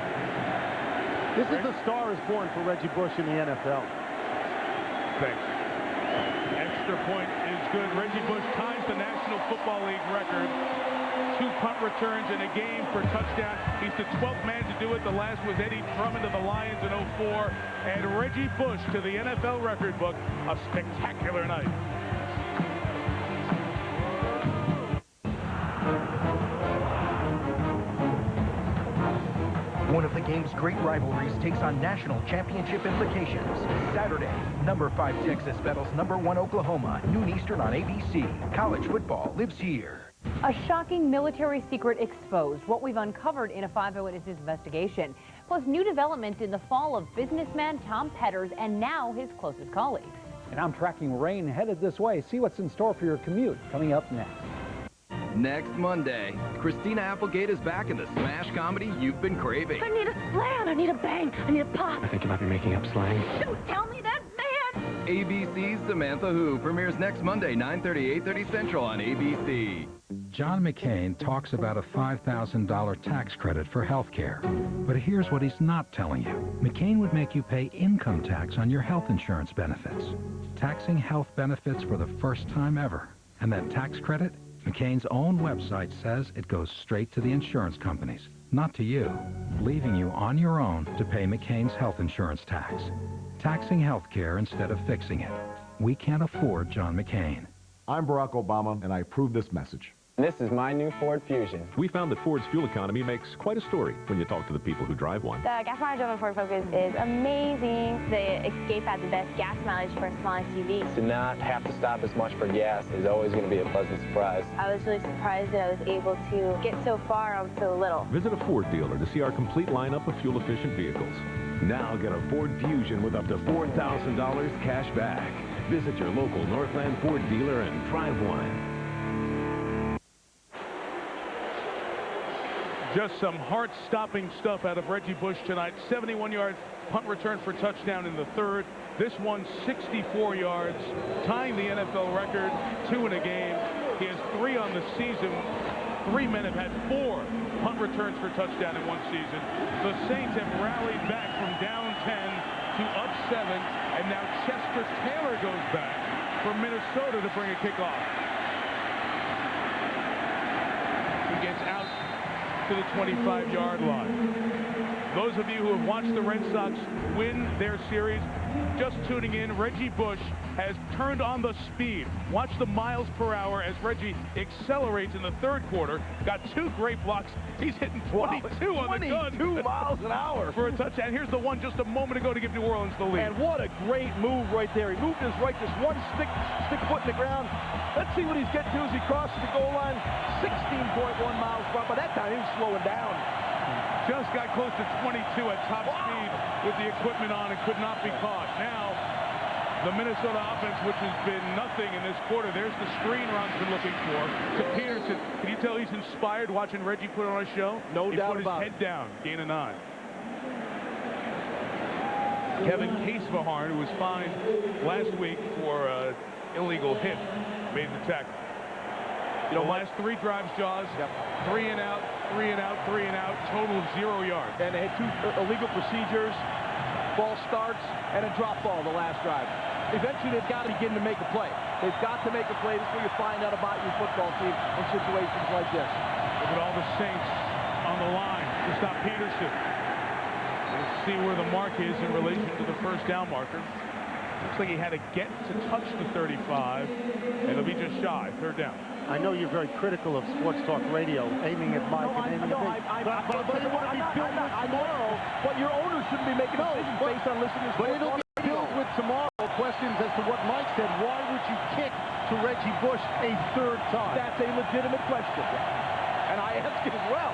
[SPEAKER 4] This is the star is born for Reggie Bush in the NFL.
[SPEAKER 1] Thanks. Extra point is good. Reggie Bush ties the National Football League record. 2 punt returns in a game for touchdown. He's the 12th man to do it. The last was Eddie Drummond of the Lions in 04. And Reggie Bush to the NFL record book. A spectacular night.
[SPEAKER 10] One of the game's great rivalries takes on national championship implications. Saturday, number 5 Texas battles number 1 Oklahoma, noon Eastern on ABC. College football lives here.
[SPEAKER 17] A shocking military secret exposed, what we've uncovered in a 5 Eyewitnesses investigation. Plus new developments in the fall of businessman Tom Petters and now his closest colleagues.
[SPEAKER 18] And I'm tracking rain headed this way. See what's in store for your commute coming up next.
[SPEAKER 19] Next Monday, Christina Applegate is back in the smash comedy you've been craving.
[SPEAKER 20] I need a slam, I need a bang, I need a pop.
[SPEAKER 21] I think you might be making up slang.
[SPEAKER 20] Don't tell me that, man!
[SPEAKER 19] ABC's Samantha Who premieres next Monday, 9:30, 8:30 Central on ABC.
[SPEAKER 20] John McCain talks about a $5,000 tax credit for health care. But here's what he's not telling you. McCain would make you pay income tax on your health insurance benefits. Taxing health benefits for the first time ever. And that tax credit, McCain's own website says it goes straight to the insurance companies, not to you, leaving you on your own to pay McCain's health insurance tax. Taxing health care instead of fixing it. We can't afford John McCain.
[SPEAKER 21] I'm Barack Obama, and I approve this message.
[SPEAKER 22] This is my new Ford Fusion.
[SPEAKER 23] We found that Ford's fuel economy makes quite a story when you talk to the people who drive one.
[SPEAKER 24] The gas mileage on the Ford Focus is amazing. The Escape has the best gas mileage for a small SUV.
[SPEAKER 22] To not have to stop as much for gas is always going to be a pleasant surprise.
[SPEAKER 24] I was really surprised that I was able to get so far on so little.
[SPEAKER 23] Visit a Ford dealer to see our complete lineup of fuel-efficient vehicles.
[SPEAKER 3] Now get a Ford Fusion with up to $4,000 cash back. Visit your local Northland Ford dealer and drive one.
[SPEAKER 1] Just some heart-stopping stuff out of Reggie Bush tonight. 71-yard punt return for touchdown in the third. This one 64 yards, tying the NFL record, 2 in a game. He has 3 on the season. 3 men have had 4 punt returns for touchdown in one season. The Saints have rallied back from down 10 to up 7, and now Chester Taylor goes back for Minnesota to bring a kickoff. He gets out to the 25-yard line. Those of you who have watched the Red Sox win their series, just tuning in, Reggie Bush has turned on the speed. Watch the miles per hour as Reggie accelerates in the third quarter. Got 2 great blocks. He's hitting 22 on the gun.
[SPEAKER 6] 22 miles an hour.
[SPEAKER 1] For a touchdown. Here's the one just a moment ago to give New Orleans the lead.
[SPEAKER 6] And what a great move right there. He moved his right, just one stick foot in the ground. Let's see what he's getting to as he crosses the goal line. 16.1 miles per hour. By that time, he was slowing down.
[SPEAKER 1] Just got close to 22 at top speed with the equipment on and could not be caught. Now, the Minnesota offense, which has been nothing in this quarter, there's the screen Ron's been looking for. To Peterson, can you tell he's inspired watching Reggie put on a show?
[SPEAKER 6] No doubt about
[SPEAKER 1] He put his
[SPEAKER 6] it.
[SPEAKER 1] head down, gain a 9. Kevin Casevaharn, who was fined last week for illegal hit, made the tackle. You know, last 3 drives, Jaws, 3 and out, 3 and out, 3 and out, total of 0 yards.
[SPEAKER 6] And they had 2 illegal procedures, false starts, and a drop ball the last drive. Eventually, they've got to begin to make a play. They've got to make a play. This is where you find out about your football team in situations like this.
[SPEAKER 1] Look at all the Saints on the line to stop Peterson. Let's see where the mark is in relation to the first down marker. Looks like he had to get to touch the 35, and it'll be just shy, 3rd down.
[SPEAKER 4] I know you're very critical of Sports Talk Radio, aiming at Mike and aiming at me.
[SPEAKER 6] But you want to be filled with tomorrow. But your owner shouldn't be making decisions based on listening to Sports Talk Radio.
[SPEAKER 4] But it'll be filled with tomorrow questions as to what Mike said. Why would you kick to Reggie Bush a 3rd time?
[SPEAKER 6] That's a legitimate question. And I ask it as well.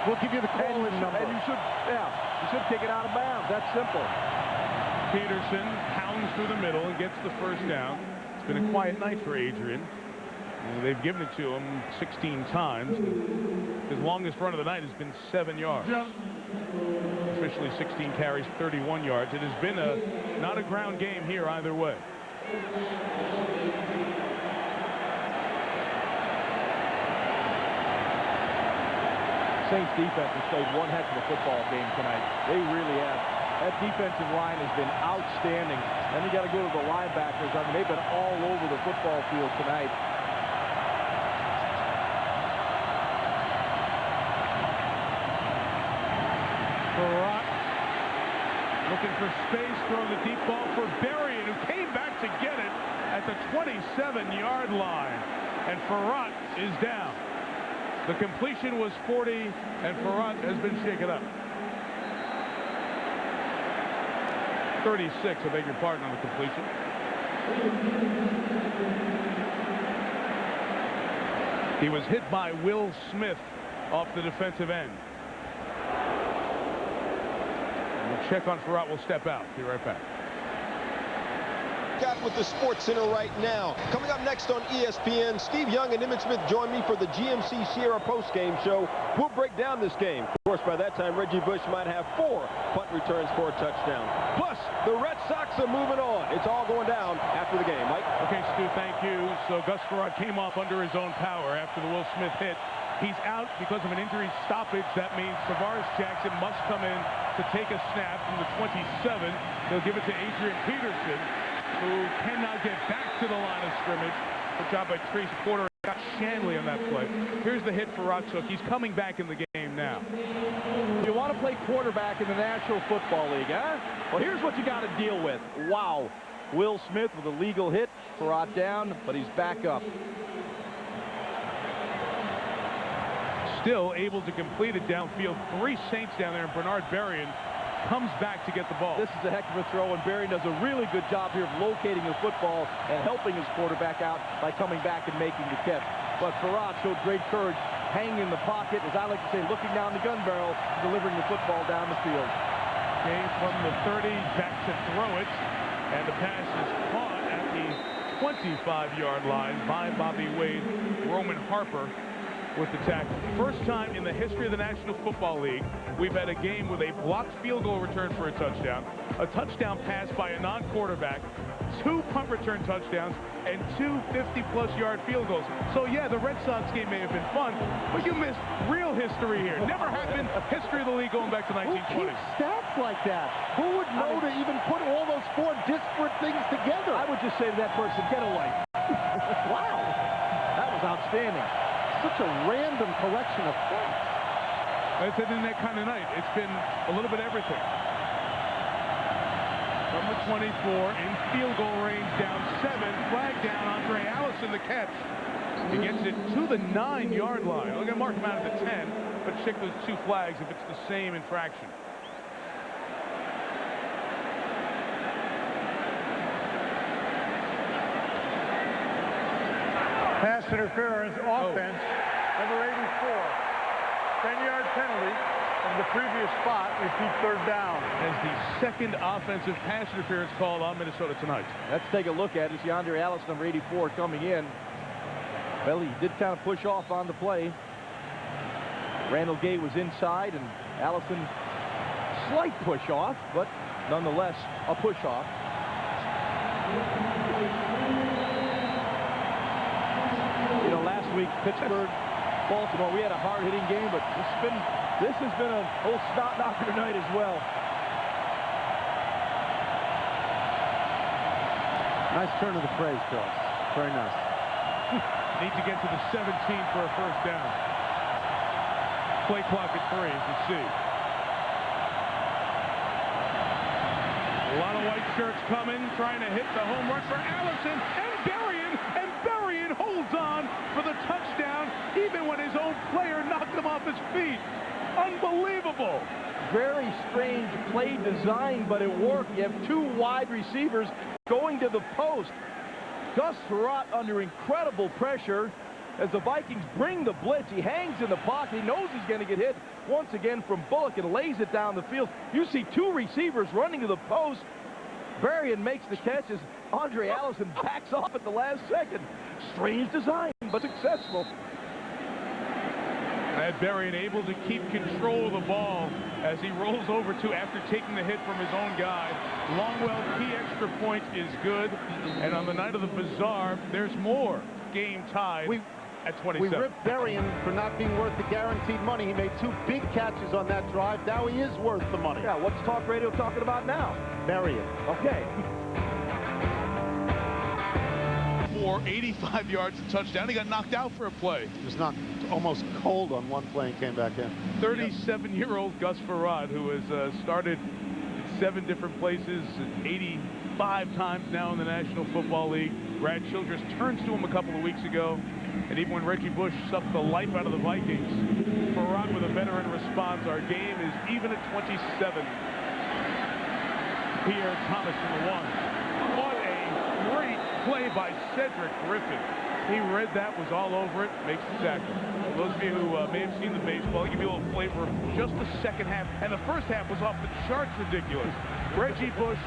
[SPEAKER 4] We'll give you the call-in number.
[SPEAKER 6] And you should kick it out of bounds. That's simple.
[SPEAKER 1] Peterson pounds through the middle and gets the 1st down. It's been a quiet night for Adrian. They've given it to him 16 times. His longest run of the night has been 7 yards. Officially 16 carries, 31 yards. It has been not a ground game here either way.
[SPEAKER 6] Saints defense has played one heck of a football game tonight. They really have. That defensive line has been outstanding. Then you got to go to the linebackers. I mean, they've been all over the football field tonight.
[SPEAKER 1] Barat looking for space, throwing the deep ball for Berrien, who came back to get it at the 27-yard line. And Farrat is down. The completion was 40, and Farrat has been shaken up. 36, I beg your pardon, on the completion. He was hit by Will Smith off the defensive end. We'll check on Farrat. We'll step out. Be right back.
[SPEAKER 5] I've got with the Sports Center right now. Coming up next on ESPN, Steve Young and Emmett Smith join me for the GMC Sierra postgame show. We'll break down this game. Of course, by that time, Reggie Bush might have 4 punt returns for a touchdown. Plus, the Red Sox are moving on. It's all going down after the game. Mike?
[SPEAKER 1] Okay, Stu, thank you. So Gus Frerotte came off under his own power after the Will Smith hit. He's out because of an injury stoppage. That means Tavares Jackson must come in to take a snap from the 27. They'll give it to Adrian Peterson, who cannot get back to the line of scrimmage. Good job by Trace Porter. Got Shanley on that play. Here's the hit for Rotzuk. He's coming back in the game now.
[SPEAKER 6] You want to play quarterback in the National Football League, huh? Well, here's what you got to deal with. Wow. Will Smith with a legal hit. Frerotte down, but he's back up.
[SPEAKER 1] Still able to complete it downfield. 3 Saints down there, and Bernard Berrien comes back to get the ball.
[SPEAKER 6] This is a heck of a throw, and Berrien does a really good job here of locating the football and helping his quarterback out by coming back and making the catch. But Frerotte showed great courage, hanging in the pocket, as I like to say, looking down the gun barrel, delivering the football down the field.
[SPEAKER 1] Game from the 30, back to throw it, and the pass is caught at the 25-yard line by Bobby Wade. Roman Harper with the tackle. First time in the history of the National Football League we've had a game with a blocked field goal return for a touchdown pass by a non-quarterback, 2 punt return touchdowns, and 2 50-plus yard field goals. So yeah, the Red Sox game may have been fun, but you missed real history here. Never happened. History of the league going back to 1920.
[SPEAKER 4] Who keeps stats like that? Who would know to even put all those 4 disparate things together?
[SPEAKER 6] I would just say to that person, get away.
[SPEAKER 4] Wow.
[SPEAKER 6] That was outstanding.
[SPEAKER 4] Such a random collection of facts.
[SPEAKER 1] It's been that kind of night. It's been a little bit everything. Number 24 in field goal range, down 7. Flag down. Andre Allison the catch. He gets it to the 9-yard line. We're going to mark him out at the 10, but check those 2 flags if it's the same infraction.
[SPEAKER 2] Pass interference, offense, number 84. 10-yard penalty from the previous spot. Repeat 3rd down.
[SPEAKER 1] As the second offensive pass interference called on Minnesota tonight.
[SPEAKER 6] Let's take a look at it. Andre Allison, number 84, coming in. Well, he did kind of push off on the play. Randall Gay was inside, and Allison, slight push off, but nonetheless, a push off. You know, last week, Pittsburgh, Baltimore, we had a hard-hitting game, but this has been a whole snot-knocker tonight as well.
[SPEAKER 4] Nice turn of the phrase, Phil. Very nice.
[SPEAKER 1] Need to get to the 17 for a first down. Play clock at 3, as you see. A lot of white shirts coming, trying to hit the home run for Allison, and Berrien holds on for the touchdown, even when his own player knocked him off his feet. Unbelievable.
[SPEAKER 6] Very strange play design, but it worked. You have 2 wide receivers going to the post. Gus Frerotte under incredible pressure as the Vikings bring the blitz. He hangs in the pocket. He knows he's going to get hit once again from Bullock and lays it down the field. You see 2 receivers running to the post. Berrien makes the catch as Andre Allison backs off at the last second. Strange design, but successful.
[SPEAKER 1] And Berrien able to keep control of the ball as he rolls over to after taking the hit from his own guy. Longwell, key extra point is good. And on the night of the bazaar, there's more. Game tied at 27.
[SPEAKER 4] We ripped Berrien for not being worth the guaranteed money. He made 2 big catches on that drive. Now he is worth the money.
[SPEAKER 6] Yeah, what's Talk Radio talking about now?
[SPEAKER 4] Berrien.
[SPEAKER 6] Okay.
[SPEAKER 1] For 85 yards and touchdown. He got knocked out for a play.
[SPEAKER 4] He was knocked almost cold on one play and came back in.
[SPEAKER 1] 37-year-old Gus Frerotte, who has started in 7 different places, 85 times now in the National Football League. Brad Childress turns to him a couple of weeks ago, and even when Reggie Bush sucked the life out of the Vikings, Frerotte with a veteran response. Our game is even at 27. Pierre Thomas in the 1. What a great play by Cedric Griffin. He read that, was all over it, makes the tackle. For those of you who may have seen the baseball, I'll give you a little flavor of just the second half. And the first half was off the charts ridiculous. Reggie Bush,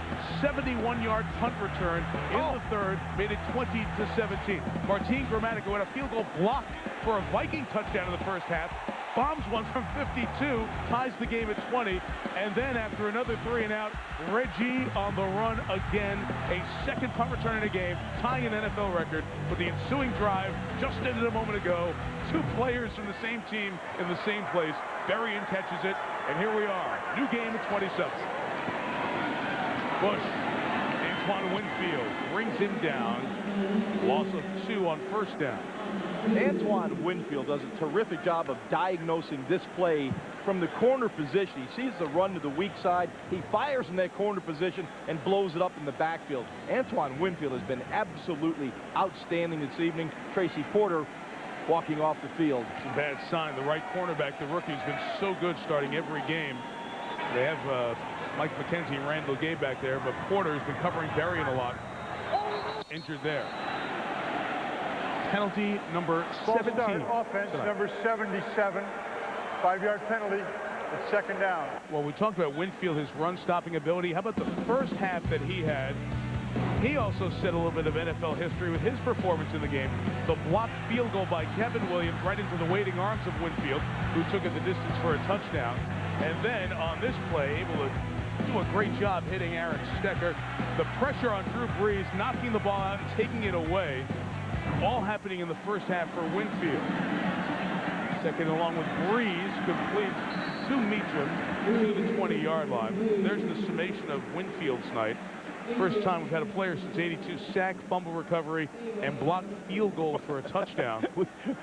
[SPEAKER 1] 71-yard punt return in the third, made it 20-17. Martin Gramatica with a field goal blocked for a Viking touchdown in the first half. Bombs one from 52, ties the game at 20, and then after another 3 and out, Reggie on the run again, a second punt return in a game, tying an NFL record. With the ensuing drive, just ended a moment ago, 2 players from the same team in the same place. Berrien catches it, and here we are, new game at 27. Bush, Antoine Winfield brings him down, loss of 2 on first down.
[SPEAKER 6] Antoine Winfield does a terrific job of diagnosing this play from the corner position. He sees the run to the weak side. He fires in that corner position and blows it up in the backfield. Antoine Winfield has been absolutely outstanding this evening. Tracy Porter walking off the field.
[SPEAKER 1] It's a bad sign. The right cornerback, the rookie, has been so good starting every game. They have Mike McKenzie and Randall Gay back there, but Porter has been covering Berrien a lot. Injured there. Penalty number 17.
[SPEAKER 2] Offense number 77. 5-yard penalty. It's second down.
[SPEAKER 1] Well, we talked about Winfield, his run-stopping ability. How about the first half that he had? He also set a little bit of NFL history with his performance in the game. The blocked field goal by Kevin Williams right into the waiting arms of Winfield, who took it the distance for a touchdown. And then on this play, able to do a great job hitting Aaron Stecker. The pressure on Drew Brees, knocking the ball out and taking it away. All happening in the first half for Winfield. Second along with Brees, completes to Meacham to the 20-yard line. There's the summation of Winfield's night. First time we've had a player since '82 sack, fumble recovery, and blocked field goal for a touchdown.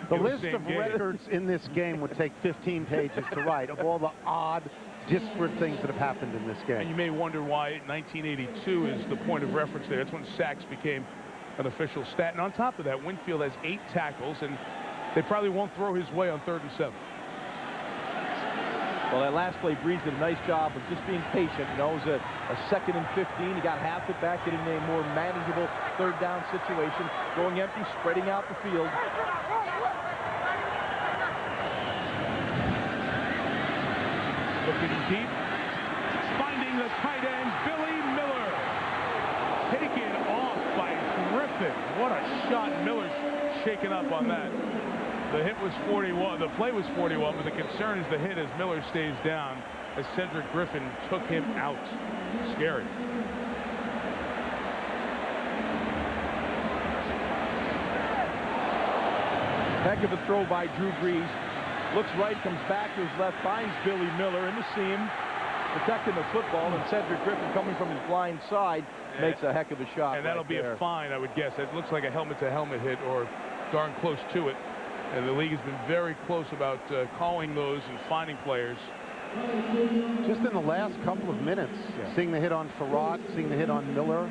[SPEAKER 4] The list of records in this game would take 15 pages to write of all the odd, disparate things that have happened in this game.
[SPEAKER 1] And you may wonder why 1982 is the point of reference there. That's when sacks became an official stat. And on top of that, Winfield has 8 tackles, and they probably won't throw his way on 3rd and 7.
[SPEAKER 6] Well, that last play, Brees did a nice job of just being patient. You know, it was a 2nd and 15. He got half it back, getting a more manageable 3rd down situation. Going empty, spreading out the field.
[SPEAKER 1] Looking deep, finding the tight end, Billy Miller. Taken off by Griffin. What a shot. Miller's shaken up on that. The hit was 41. The play was 41, but the concern is the hit as Miller stays down as Cedric Griffin took him out. Scary.
[SPEAKER 6] Heck of a throw by Drew Brees. Looks right, comes back to his left, finds Billy Miller in the seam, protecting the football, and Cedric Griffin coming from his blind side makes a heck of a shot.
[SPEAKER 1] And that'll be a fine, I would guess. It looks like a helmet-to-helmet hit or darn close to it. And the league has been very close about calling those and finding players.
[SPEAKER 4] Just in the last couple of minutes, seeing the hit on Farad, seeing the hit on Miller.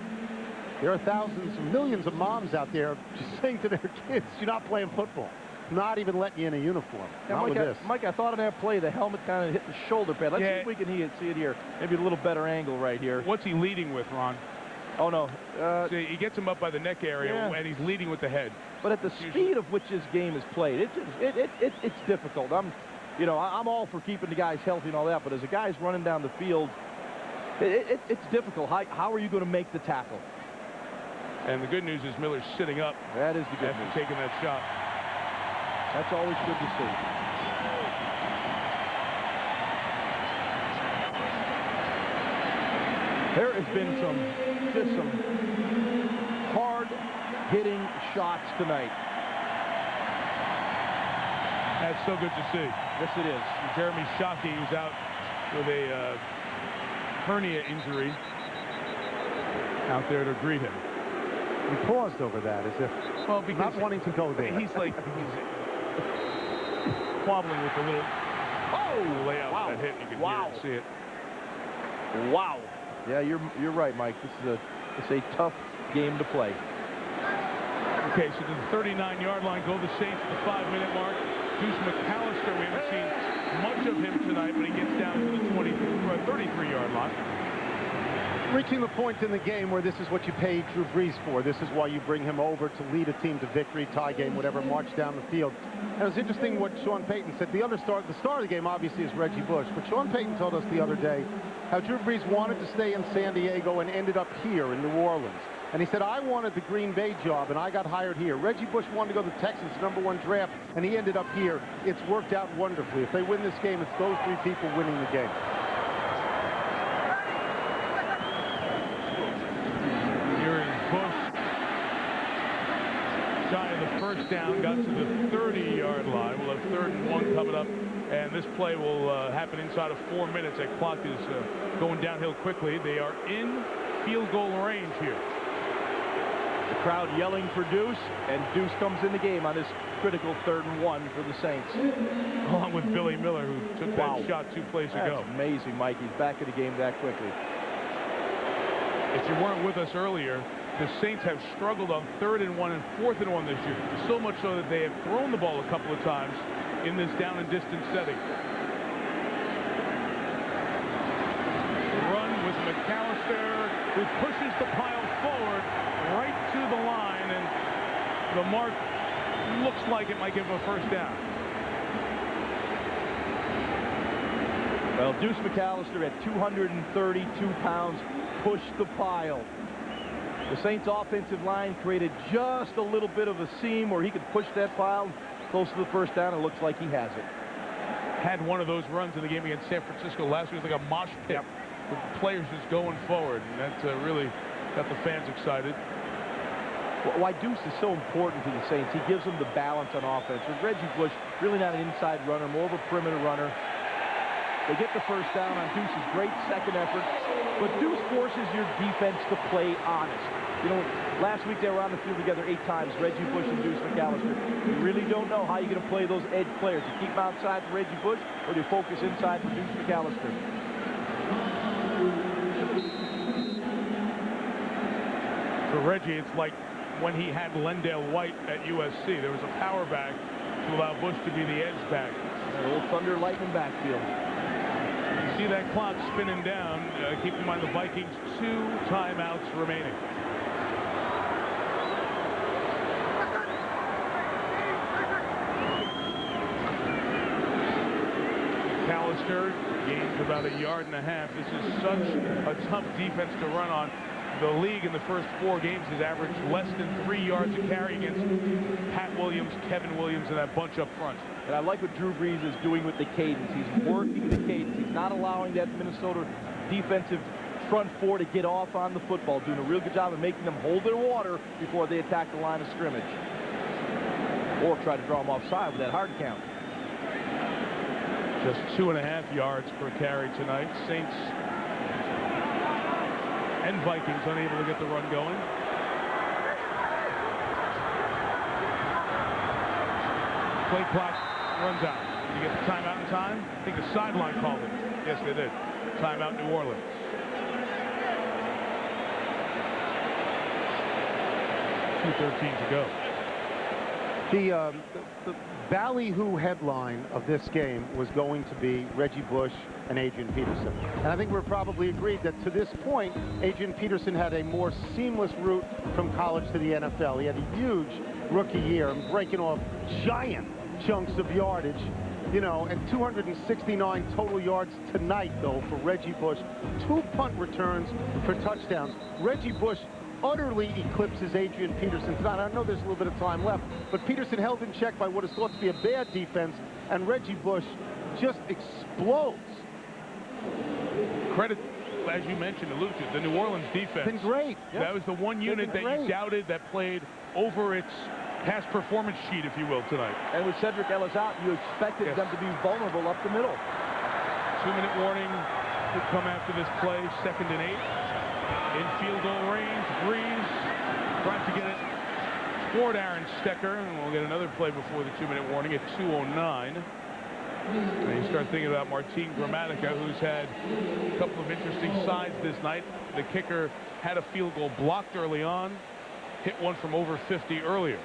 [SPEAKER 4] There are thousands, millions of moms out there just saying to their kids, you're not playing football. Not even letting you in a uniform.
[SPEAKER 6] Yeah,
[SPEAKER 4] not with this.
[SPEAKER 6] Mike, I thought on that play, the helmet kind of hit the shoulder pad. Let's see if we can see it here. Maybe a little better angle right here.
[SPEAKER 1] What's he leading with, Ron?
[SPEAKER 6] Oh, no.
[SPEAKER 1] See, he gets him up by the neck area, and he's leading with the head.
[SPEAKER 6] But at the speed of which this game is played, it's difficult. I'm all for keeping the guys healthy and all that, but as a guy's running down the field, it's difficult. How are you going to make the tackle?
[SPEAKER 1] And the good news is Miller's sitting up.
[SPEAKER 6] That is the good news.
[SPEAKER 1] After taking that shot.
[SPEAKER 6] That's always good to see. There has been some hard-hitting shots tonight.
[SPEAKER 1] That's so good to see.
[SPEAKER 6] Yes, it is.
[SPEAKER 1] Jeremy Shockey, who's out with a hernia injury, out there to greet him.
[SPEAKER 4] He paused over that as if not wanting to go there.
[SPEAKER 1] He's quabbling with the little layout that hit. You can hear it, see it.
[SPEAKER 6] Wow. Yeah, you're right, Mike. It's a tough game to play.
[SPEAKER 1] Okay, so to the 39-yard line go the Saints at the 5-minute mark. Deuce McAllister, we haven't seen much of him tonight, but he gets down to the 33-yard line.
[SPEAKER 4] reaching the point in the game where this is what you pay Drew Brees for. This is why you bring him over to lead a team to victory, tie game, whatever, march down the field. And it was interesting what Sean Payton said. The star of the game, obviously, is Reggie Bush. But Sean Payton told us the other day how Drew Brees wanted to stay in San Diego and ended up here in New Orleans. And he said, I wanted the Green Bay job, and I got hired here. Reggie Bush wanted to go to the Texans' #1 draft, and he ended up here. It's worked out wonderfully. If they win this game, it's those three people winning the game.
[SPEAKER 1] Here is Bush. Shy of the first down, got to the 30-yard line. We'll have 3rd and 1 coming up, and this play will happen inside of 4 minutes. That clock is going downhill quickly. They are in field goal range here.
[SPEAKER 6] The crowd yelling for Deuce, and Deuce comes in the game on this critical 3rd and 1 for the Saints.
[SPEAKER 1] Along with Billy Miller, who took that shot 2 plays ago.
[SPEAKER 6] Amazing, Mike. He's back in the game that quickly.
[SPEAKER 1] If you weren't with us earlier, the Saints have struggled on 3rd and 1 and 4th and 1 this year. So much so that they have thrown the ball a couple of times in this down and distance setting. Run with McAllister, who pushes the pile forward right to the line, and the mark looks like it might give him a 1st down.
[SPEAKER 6] Well, Deuce McAllister at 232 pounds pushed the pile. The Saints offensive line created just a little bit of a seam where he could push that pile close to the 1st down. It looks like he has it.
[SPEAKER 1] Had one of those runs in the game against San Francisco last week. It was like a mosh pit with players just going forward, and that really got the fans excited.
[SPEAKER 6] Why Deuce is so important to the Saints, he gives them the balance on offense. With Reggie Bush, really not an inside runner, more of a perimeter runner. They get the 1st down on Deuce's great second effort, but Deuce forces your defense to play honest. You know, last week they were on the field together 8 times, Reggie Bush and Deuce McAllister. You really don't know how you're going to play those edge players. You keep them outside for Reggie Bush, or do you focus inside for Deuce McAllister?
[SPEAKER 1] For Reggie, it's like when he had Lendale White at USC. There was a power back to allow Bush to be the edge back.
[SPEAKER 6] An old Thunder Lightning backfield.
[SPEAKER 1] You see that clock spinning down. Keep in mind the Vikings 2 timeouts remaining. McAllister gains about 1.5 yards. This is such a tough defense to run on. The league in the first 4 games has averaged less than 3 yards a carry against Pat Williams, Kevin Williams, and that bunch up front.
[SPEAKER 6] And I like what Drew Brees is doing with the cadence. He's working the cadence. He's not allowing that Minnesota defensive front 4 to get off on the football, doing a real good job of making them hold their water before they attack the line of scrimmage. Or try to draw them offside with that hard count.
[SPEAKER 1] Just 2.5 yards per carry tonight. Saints and Vikings unable to get the run going. Play clock runs out. Did you get the timeout in time? I think the sideline called it. Yes, they did. Timeout New Orleans. .2:13 to go.
[SPEAKER 4] The ballyhoo headline of this game was going to be Reggie Bush and Adrian Peterson. And I think we're probably agreed that to this point, Adrian Peterson had a more seamless route from college to the NFL. He had a huge rookie year and breaking off giant chunks of yardage, you know, and 269 total yards tonight, though, for Reggie Bush. 2 punt returns for touchdowns. Reggie Bush utterly eclipses Adrian Peterson tonight. I know there's a little bit of time left, but Peterson held in check by what is thought to be a bad defense, and Reggie Bush just explodes.
[SPEAKER 1] Credit, as you mentioned, alluded to, the New Orleans defense.
[SPEAKER 4] Been great.
[SPEAKER 1] That was the one unit that you doubted that played over its past performance sheet, if you will, tonight.
[SPEAKER 6] And with Cedric Ellis out, you expected them to be vulnerable up the middle.
[SPEAKER 1] 2-minute warning to come after this play. 2nd and 8. In field goal range, Brees trying to get it toward Aaron Stecker, and we'll get another play before the 2-minute warning at 2:09. And you start thinking about Martin Gramatica, who's had a couple of interesting sides this night. The kicker had a field goal blocked early on, hit one from over 50 earlier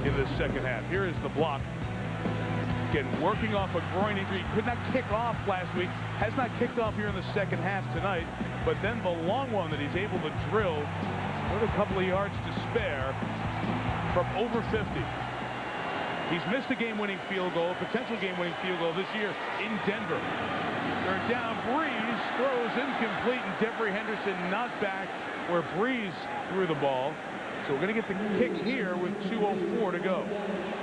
[SPEAKER 1] in the second half. Here is the block. Again, working off a groin injury. Could not kick off last week. Has not kicked off here in the second half tonight. But then the long one that he's able to drill with a couple of yards to spare from over 50. He's missed a game-winning field goal, potential game-winning field goal this year in Denver. They're down. Breeze throws incomplete, and Devery Henderson not back where Breeze threw the ball. So we're going to get the kick here with 2:04 to go.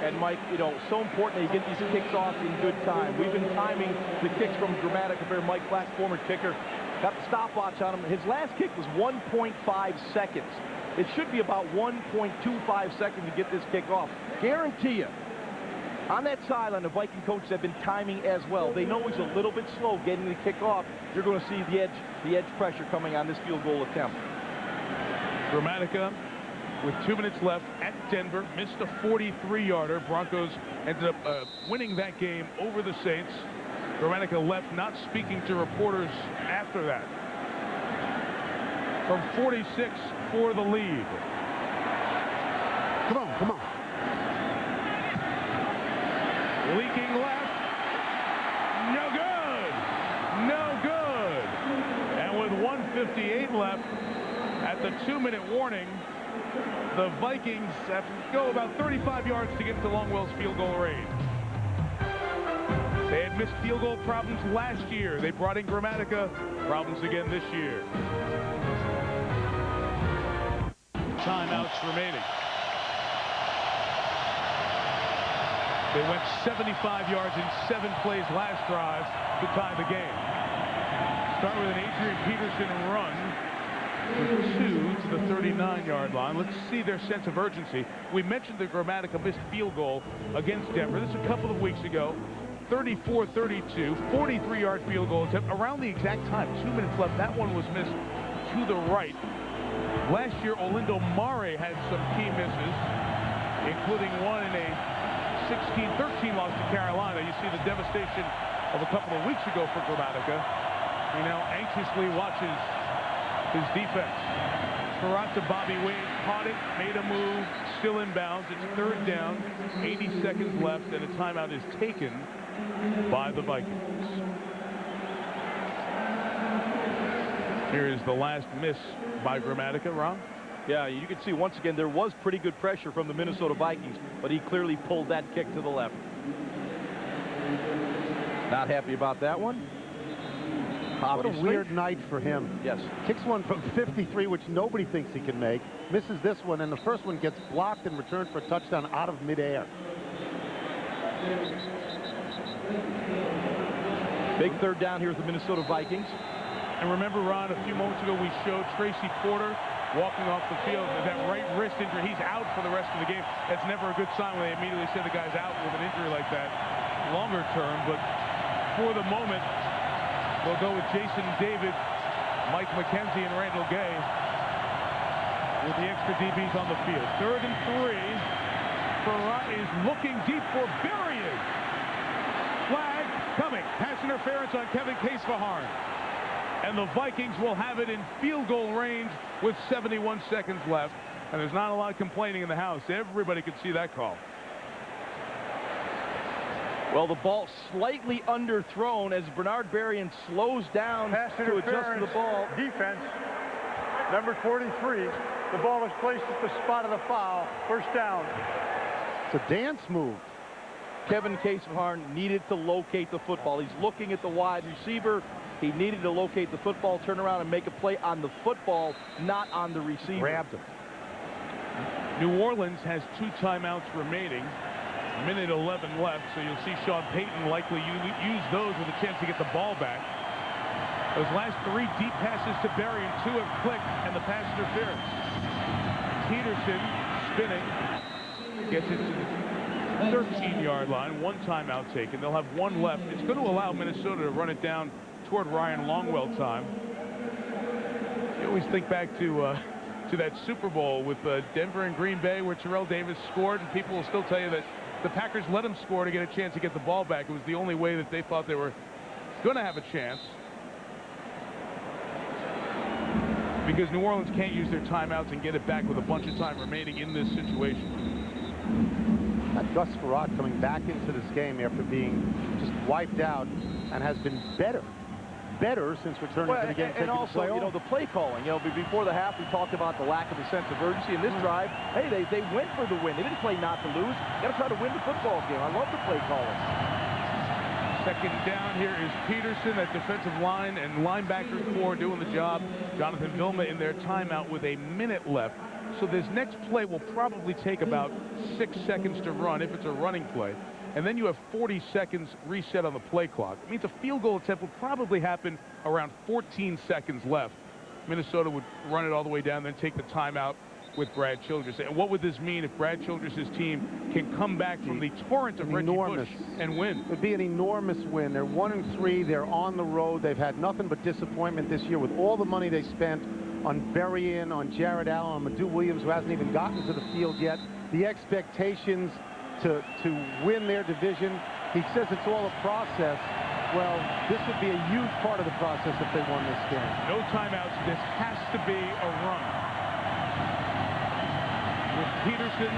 [SPEAKER 6] And Mike, you know, so important that you get these kicks off in good time. We've been timing the kicks from Gramatica for Mike Black, former kicker. Got the stopwatch on him. His last kick was 1.5 seconds. It should be about 1.25 seconds to get this kick off. Guarantee you, on that sideline, the Viking coaches have been timing as well. They know he's a little bit slow getting the kick off. You're going to see the edge pressure coming on this field goal attempt.
[SPEAKER 1] Gramatica with 2 minutes left at Denver, missed a 43-yarder. Broncos ended up winning that game over the Saints. Gramatica left not speaking to reporters after that. From 46 for the lead.
[SPEAKER 4] Come on, come on.
[SPEAKER 1] Leaking left. No good. No good. And with 1:58 left at the 2-minute warning, the Vikings have to go about 35 yards to get into Longwell's field goal range. They had missed field goal problems last year. They brought in Gramatica, problems again this year. Timeouts remaining. They went 75 yards in 7 plays last drive to tie the game. Start with an Adrian Peterson run with 2 to the 39-yard line. Let's see their sense of urgency. We mentioned the Gramatica missed field goal against Denver. This is a couple of weeks ago. 34-32, 43-yard field goal attempt around the exact time. 2 minutes left. That one was missed to the right. Last year, Olindo Mare had some key misses, including one in a 16-13 loss to Carolina. You see the devastation of a couple of weeks ago for Gramatica. He now anxiously watches his defense. Farrat to Bobby Wade, caught it, made a move, still inbounds. It's 3rd down, 80 seconds left, and a timeout is taken by the Vikings. Here is the last miss by Gramatica, Ron.
[SPEAKER 6] Yeah, you can see once again there was pretty good pressure from the Minnesota Vikings, but he clearly pulled that kick to the left. Not happy about that one. Obviously.
[SPEAKER 4] What a weird night for him.
[SPEAKER 6] Yes.
[SPEAKER 4] Kicks one from 53, which nobody thinks he can make. Misses this one, and the first one gets blocked and returned for a touchdown out of midair.
[SPEAKER 6] Big 3rd down here with the Minnesota Vikings.
[SPEAKER 1] And remember, Ron, a few moments ago we showed Tracy Porter walking off the field with that right wrist injury. He's out for the rest of the game. That's never a good sign when they immediately say the guy's out with an injury like that longer term. But for the moment, we'll go with Jason David, Mike McKenzie, and Randall Gay with the extra DBs on the field. 3rd and 3. Farrat is looking deep for Berrien. Flag coming. Pass interference on Kevin Casefaharn. And the Vikings will have it in field goal range with 71 seconds left. And there's not a lot of complaining in the house. Everybody could see that call.
[SPEAKER 6] Well, the ball slightly underthrown as Bernard Berrien slows down to adjust to the ball.
[SPEAKER 2] Defense, number 43. The ball is placed at the spot of the foul. 1st down.
[SPEAKER 4] It's a dance move.
[SPEAKER 6] Kevin Casefaharn needed to locate the football. He's looking at the wide receiver. He needed to locate the football, turn around, and make a play on the football, not on the receiver.
[SPEAKER 4] Grabbed him.
[SPEAKER 1] New Orleans has 2 timeouts remaining. Minute 11 left, so you'll see Sean Payton likely use those with a chance to get the ball back. Those last 3 deep passes to Berrien, 2 have clicked, and the pass interference. Peterson spinning, gets it to the 13-yard line. 1 timeout taken. They'll have 1 left. It's going to allow Minnesota to run it down toward Ryan Longwell time. You always think back to that Super Bowl with Denver and Green Bay where Terrell Davis scored, and people will still tell you that the Packers let him score to get a chance to get the ball back. It was the only way that they thought they were going to have a chance, because New Orleans can't use their timeouts and get it back with a bunch of time remaining in this situation.
[SPEAKER 4] Gus Farad coming back into this game after being just wiped out and has been better since returning to the game.
[SPEAKER 6] And also, you know, the play calling. You know, before the half, we talked about the lack of a sense of urgency. In this drive, hey, they went for the win. They didn't play not to lose. Got to try to win the football game. I love the play calling.
[SPEAKER 1] Second down here is Peterson, that defensive line and linebacker core doing the job. Jonathan Vilma in their timeout with a minute left. So this next play will probably take about 6 seconds to run if it's a running play. And then you have 40 seconds reset on the play clock. It means a field goal attempt will probably happen around 14 seconds left. Minnesota would run it all the way down, then take the timeout with Brad Childress. And what would this mean if Brad Childress' team can come back from the torrent of Reggie Bush and win?
[SPEAKER 4] It would be an enormous win. They're 1-3. They're on the road. They've had nothing but disappointment this year with all the money they spent on Berrien, on Jared Allen, on Madu Williams, who hasn't even gotten to the field yet. The expectations to win their division. He says it's all a process. Well, this would be a huge part of the process if they won this game.
[SPEAKER 1] No timeouts. This has to be a run. With Peterson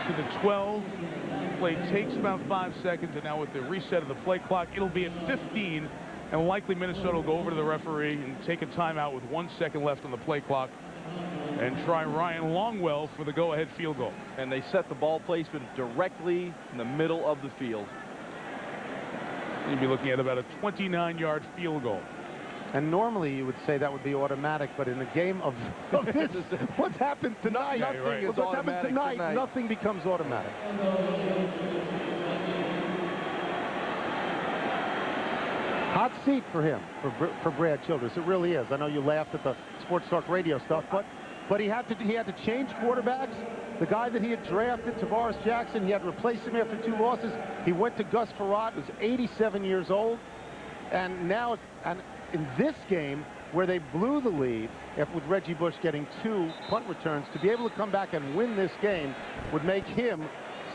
[SPEAKER 1] to the 12. Play takes about 5 seconds, and now with the reset of the play clock, it'll be at 15, and likely Minnesota will go over to the referee and take a timeout with 1 second left on the play clock and try Ryan Longwell for the go-ahead field goal.
[SPEAKER 6] And they set the ball placement directly in the middle of the field.
[SPEAKER 1] You'd be looking at about a 29-yard field goal.
[SPEAKER 4] And normally you would say that would be automatic, but in a game of this, what's happened tonight, nothing becomes automatic. Hot seat for him, for Brad Childress. It really is. I know you laughed at the Sports Talk Radio stuff, but he had to change quarterbacks. The guy that he had drafted, Tavares Jackson, he had to replace him after 2 losses. He went to Gus Farad, who's 87 years old, and now in this game where they blew the lead, with Reggie Bush getting 2 punt returns, to be able to come back and win this game would make him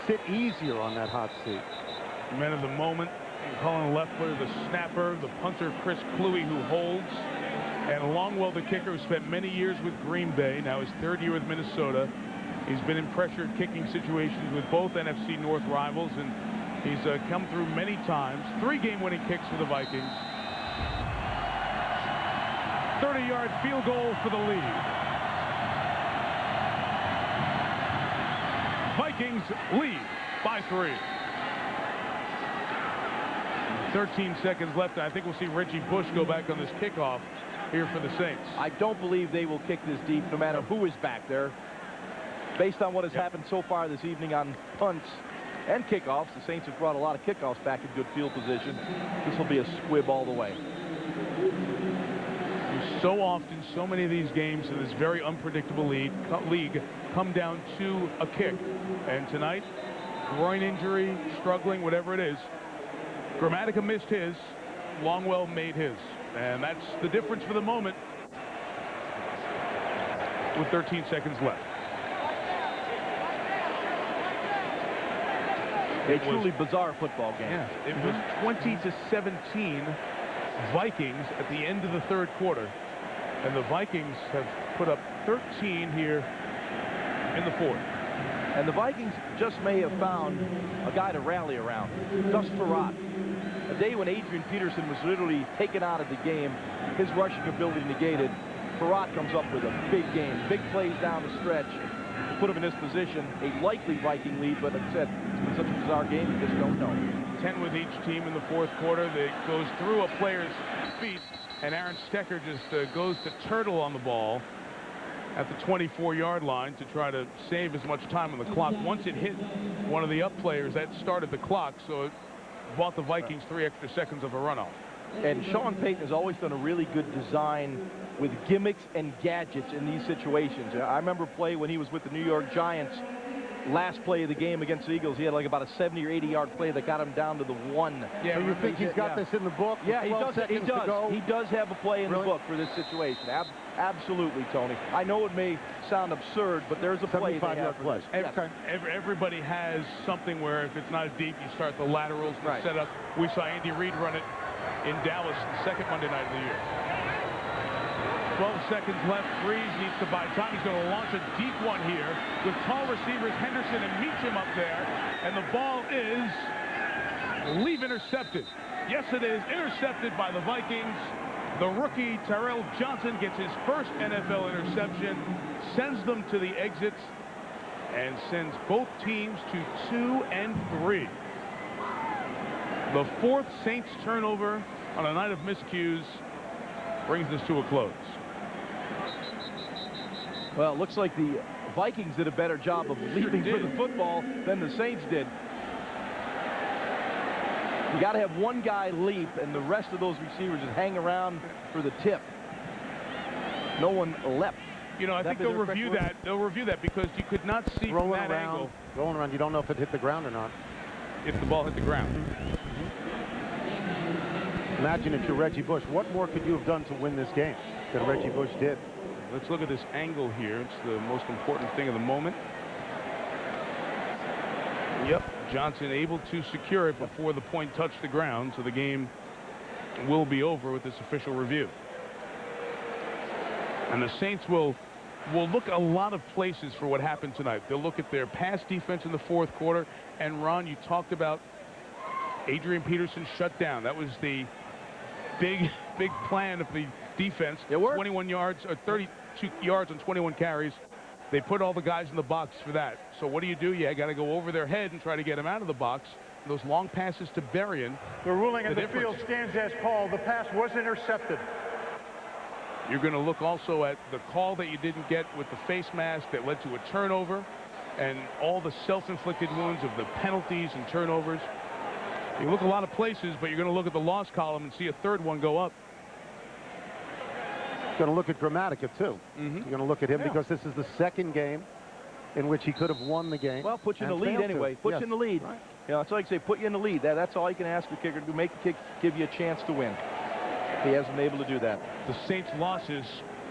[SPEAKER 4] sit easier on that hot seat.
[SPEAKER 1] Men of the moment. Colin Leffler, the snapper, the punter Chris Cluey, who holds, and Longwell, the kicker, who spent many years with Green Bay, now his 3rd year with Minnesota. He's been in pressured kicking situations with both NFC North rivals, and he's come through many times. 3 game-winning kicks for the Vikings. 30-yard field goal for the lead. Vikings lead by 3. 13 seconds left. I think we'll see Reggie Bush go back on this kickoff here for the Saints.
[SPEAKER 6] I don't believe they will kick this deep no matter who is back there. Based on what has happened so far this evening on punts and kickoffs, the Saints have brought a lot of kickoffs back in good field position. This will be a squib all the way.
[SPEAKER 1] So often, so many of these games in this very unpredictable league come down to a kick. And tonight, groin injury, struggling, whatever it is, Gramatica missed his, Longwell made his. And that's the difference for the moment with 13 seconds left.
[SPEAKER 6] A truly bizarre football game.
[SPEAKER 1] Yeah, it was 20-17 Vikings at the end of the 3rd quarter. And the Vikings have put up 13 here in the 4th.
[SPEAKER 6] And the Vikings just may have found a guy to rally around. Gus Farad. A day when Adrian Peterson was literally taken out of the game, his rushing ability negated. Farad comes up with a big game, big plays down the stretch to put him in this position. A likely Viking lead, but like I said, it's been such a bizarre game, you just don't know.
[SPEAKER 1] 10 with each team in the 4th quarter. That goes through a player's feet, and Aaron Stecker just goes to turtle on the ball at the 24-yard line to try to save as much time on the clock. Once it hit one of the up players, that started the clock, so it bought the Vikings 3 extra seconds of a runoff.
[SPEAKER 6] And Sean Payton has always done a really good design with gimmicks and gadgets in these situations. I remember play when he was with the New York Giants. Last play of the game against the Eagles, he had like about a 70 or 80-yard play that got him down to the 1.
[SPEAKER 4] Yeah, so you think he's got this in the book?
[SPEAKER 6] Yeah, he does. He does have a play in the book for this situation. Absolutely, Tony. I know it may sound absurd, but there's a play.
[SPEAKER 4] 75-yard play.
[SPEAKER 1] Everybody has something where if it's not deep, you start the laterals, the setup. We saw Andy Reid run it in Dallas the 2nd Monday night of the year. 12 seconds left. Breeze needs to buy time. He's going to launch a deep one here with tall receivers Henderson and Meacham up there. And the ball is, I believe, intercepted. Yes, it is. Intercepted by the Vikings. The rookie, Terrell Johnson, gets his first NFL interception, sends them to the exits, and sends both teams to 2 and 3. The fourth Saints turnover on a night of miscues brings this to a close.
[SPEAKER 6] Well, it looks like the Vikings did a better job of leaping for the football than the Saints did. You got to have one guy leap, and the rest of those receivers just hang around for the tip. No one leapt.
[SPEAKER 1] You know, I think they'll review that. They'll review that because you could not see from that angle.
[SPEAKER 4] Rolling around, you don't know if it hit the ground or not.
[SPEAKER 1] If the ball hit the ground.
[SPEAKER 4] Imagine if you're Reggie Bush. What more could you have done to win this game than Reggie Bush did?
[SPEAKER 1] Let's look at this angle here. It's the most important thing of the moment. Yep, Johnson able to secure it before the point touched the ground, so the game will be over with this official review. And the Saints will look a lot of places for what happened tonight. They'll look at their pass defense in the fourth quarter. And Ron, you talked about Adrian Peterson's shutdown. That was the big plan of the defense.
[SPEAKER 6] It worked.
[SPEAKER 1] 21 yards or 32 yards on 21 carries. They put all the guys in the box for that. So what do? You got to go over their head and try to get them out of the box. Those long passes to Berrien.
[SPEAKER 2] The ruling in the field stands as called. The pass was intercepted.
[SPEAKER 1] You're going to look also at the call that you didn't get with the face mask that led to a turnover and all the self-inflicted wounds of the penalties and turnovers. You look a lot of places, but you're going to look at the loss column and see a third one go up.
[SPEAKER 4] Going to look at Gramatica, too. You're going to look at him because this is the second game in which he could have won the game.
[SPEAKER 6] Well, put you in the lead anyway. Put you in the lead. Right. You know, it's like I say, put you in the lead. That's all you can ask the kicker to do, make the kick, give you a chance to win. He hasn't been able to do that.
[SPEAKER 1] The Saints' losses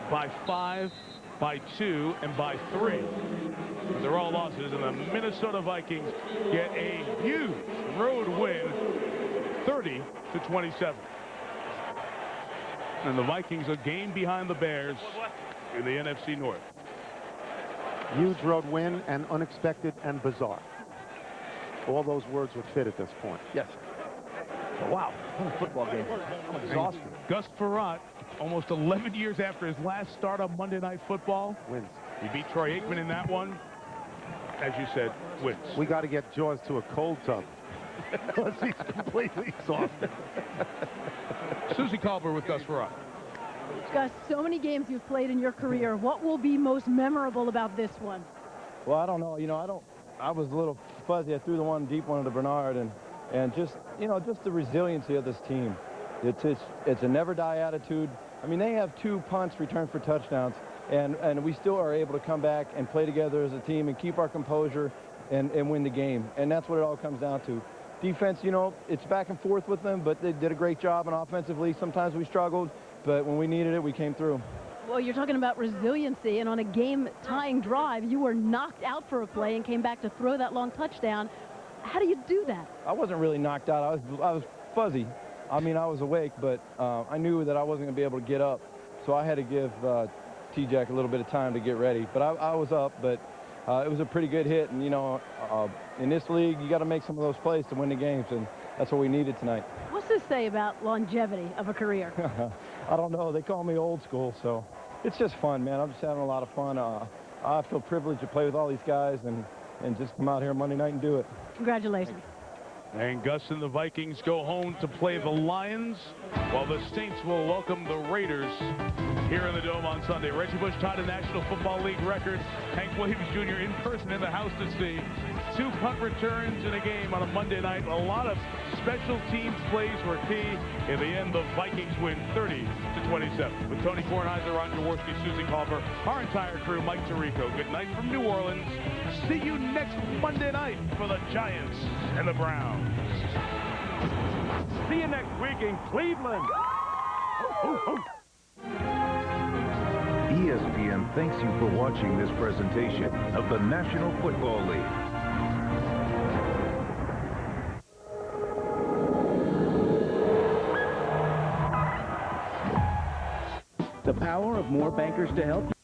[SPEAKER 1] by 5, by 2, and by 3. They're all losses, and the Minnesota Vikings get a huge road win, 30-27. And the Vikings a game behind the Bears in the NFC North.
[SPEAKER 4] Huge road win and unexpected and bizarre. All those words would fit at this point.
[SPEAKER 6] Yes. Wow, what a football game. I'm exhausted.
[SPEAKER 1] Gus Frerotte, almost 11 years after his last start on Monday Night Football,
[SPEAKER 4] wins.
[SPEAKER 1] He beat Troy Aikman in that one. As you said, wins.
[SPEAKER 4] We got to get Jaws to a cold tub because he's completely exhausted.
[SPEAKER 1] Susie Colbert with Gus Frerotte.
[SPEAKER 7] Gus, so many games you've played in your career. What will be most memorable about this one?
[SPEAKER 8] Well, I don't know. You know, I was a little fuzzy. I threw the one deep one to Bernard, and just, you know, just the resiliency of this team. It's a never die attitude. I mean, they have 2 punts returned for touchdowns, and we still are able to come back and play together as a team and keep our composure and win the game. And that's what it all comes down to. Defense, you know, it's back and forth with them, but they did a great job. And offensively, sometimes we struggled, but when we needed it, we came through.
[SPEAKER 7] Well, you're talking about resiliency, and on a game-tying drive, you were knocked out for a play and came back to throw that long touchdown. How do you do that?
[SPEAKER 8] I wasn't really knocked out. I was fuzzy. I mean, I was awake, but I knew that I wasn't going to be able to get up, so I had to give T-Jack a little bit of time to get ready. But I was up, but it was a pretty good hit, and, you know, in this league, you got to make some of those plays to win the games, and that's what we needed tonight.
[SPEAKER 7] What's this say about longevity of a career?
[SPEAKER 8] I don't know. They call me old school, so it's just fun, man. I'm just having a lot of fun. I feel privileged to play with all these guys and just come out here Monday night and do it.
[SPEAKER 7] Congratulations.
[SPEAKER 1] And Gus and the Vikings go home to play the Lions, while the Saints will welcome the Raiders here in the Dome on Sunday. Reggie Bush tied a National Football League record. Hank Williams Jr. in person in the house to see. 2 punt returns in a game on a Monday night. A lot of special teams plays were key. In the end, the Vikings win 30-27. With Tony Kornheiser, Ron Jaworski, Susie Culver, our entire crew, Mike Tirico. Good night from New Orleans. See you next Monday night for the Giants and the Browns.
[SPEAKER 14] See you next week in Cleveland.
[SPEAKER 16] ESPN thanks you for watching this presentation of the National Football League.
[SPEAKER 9] The power of more bankers to help you.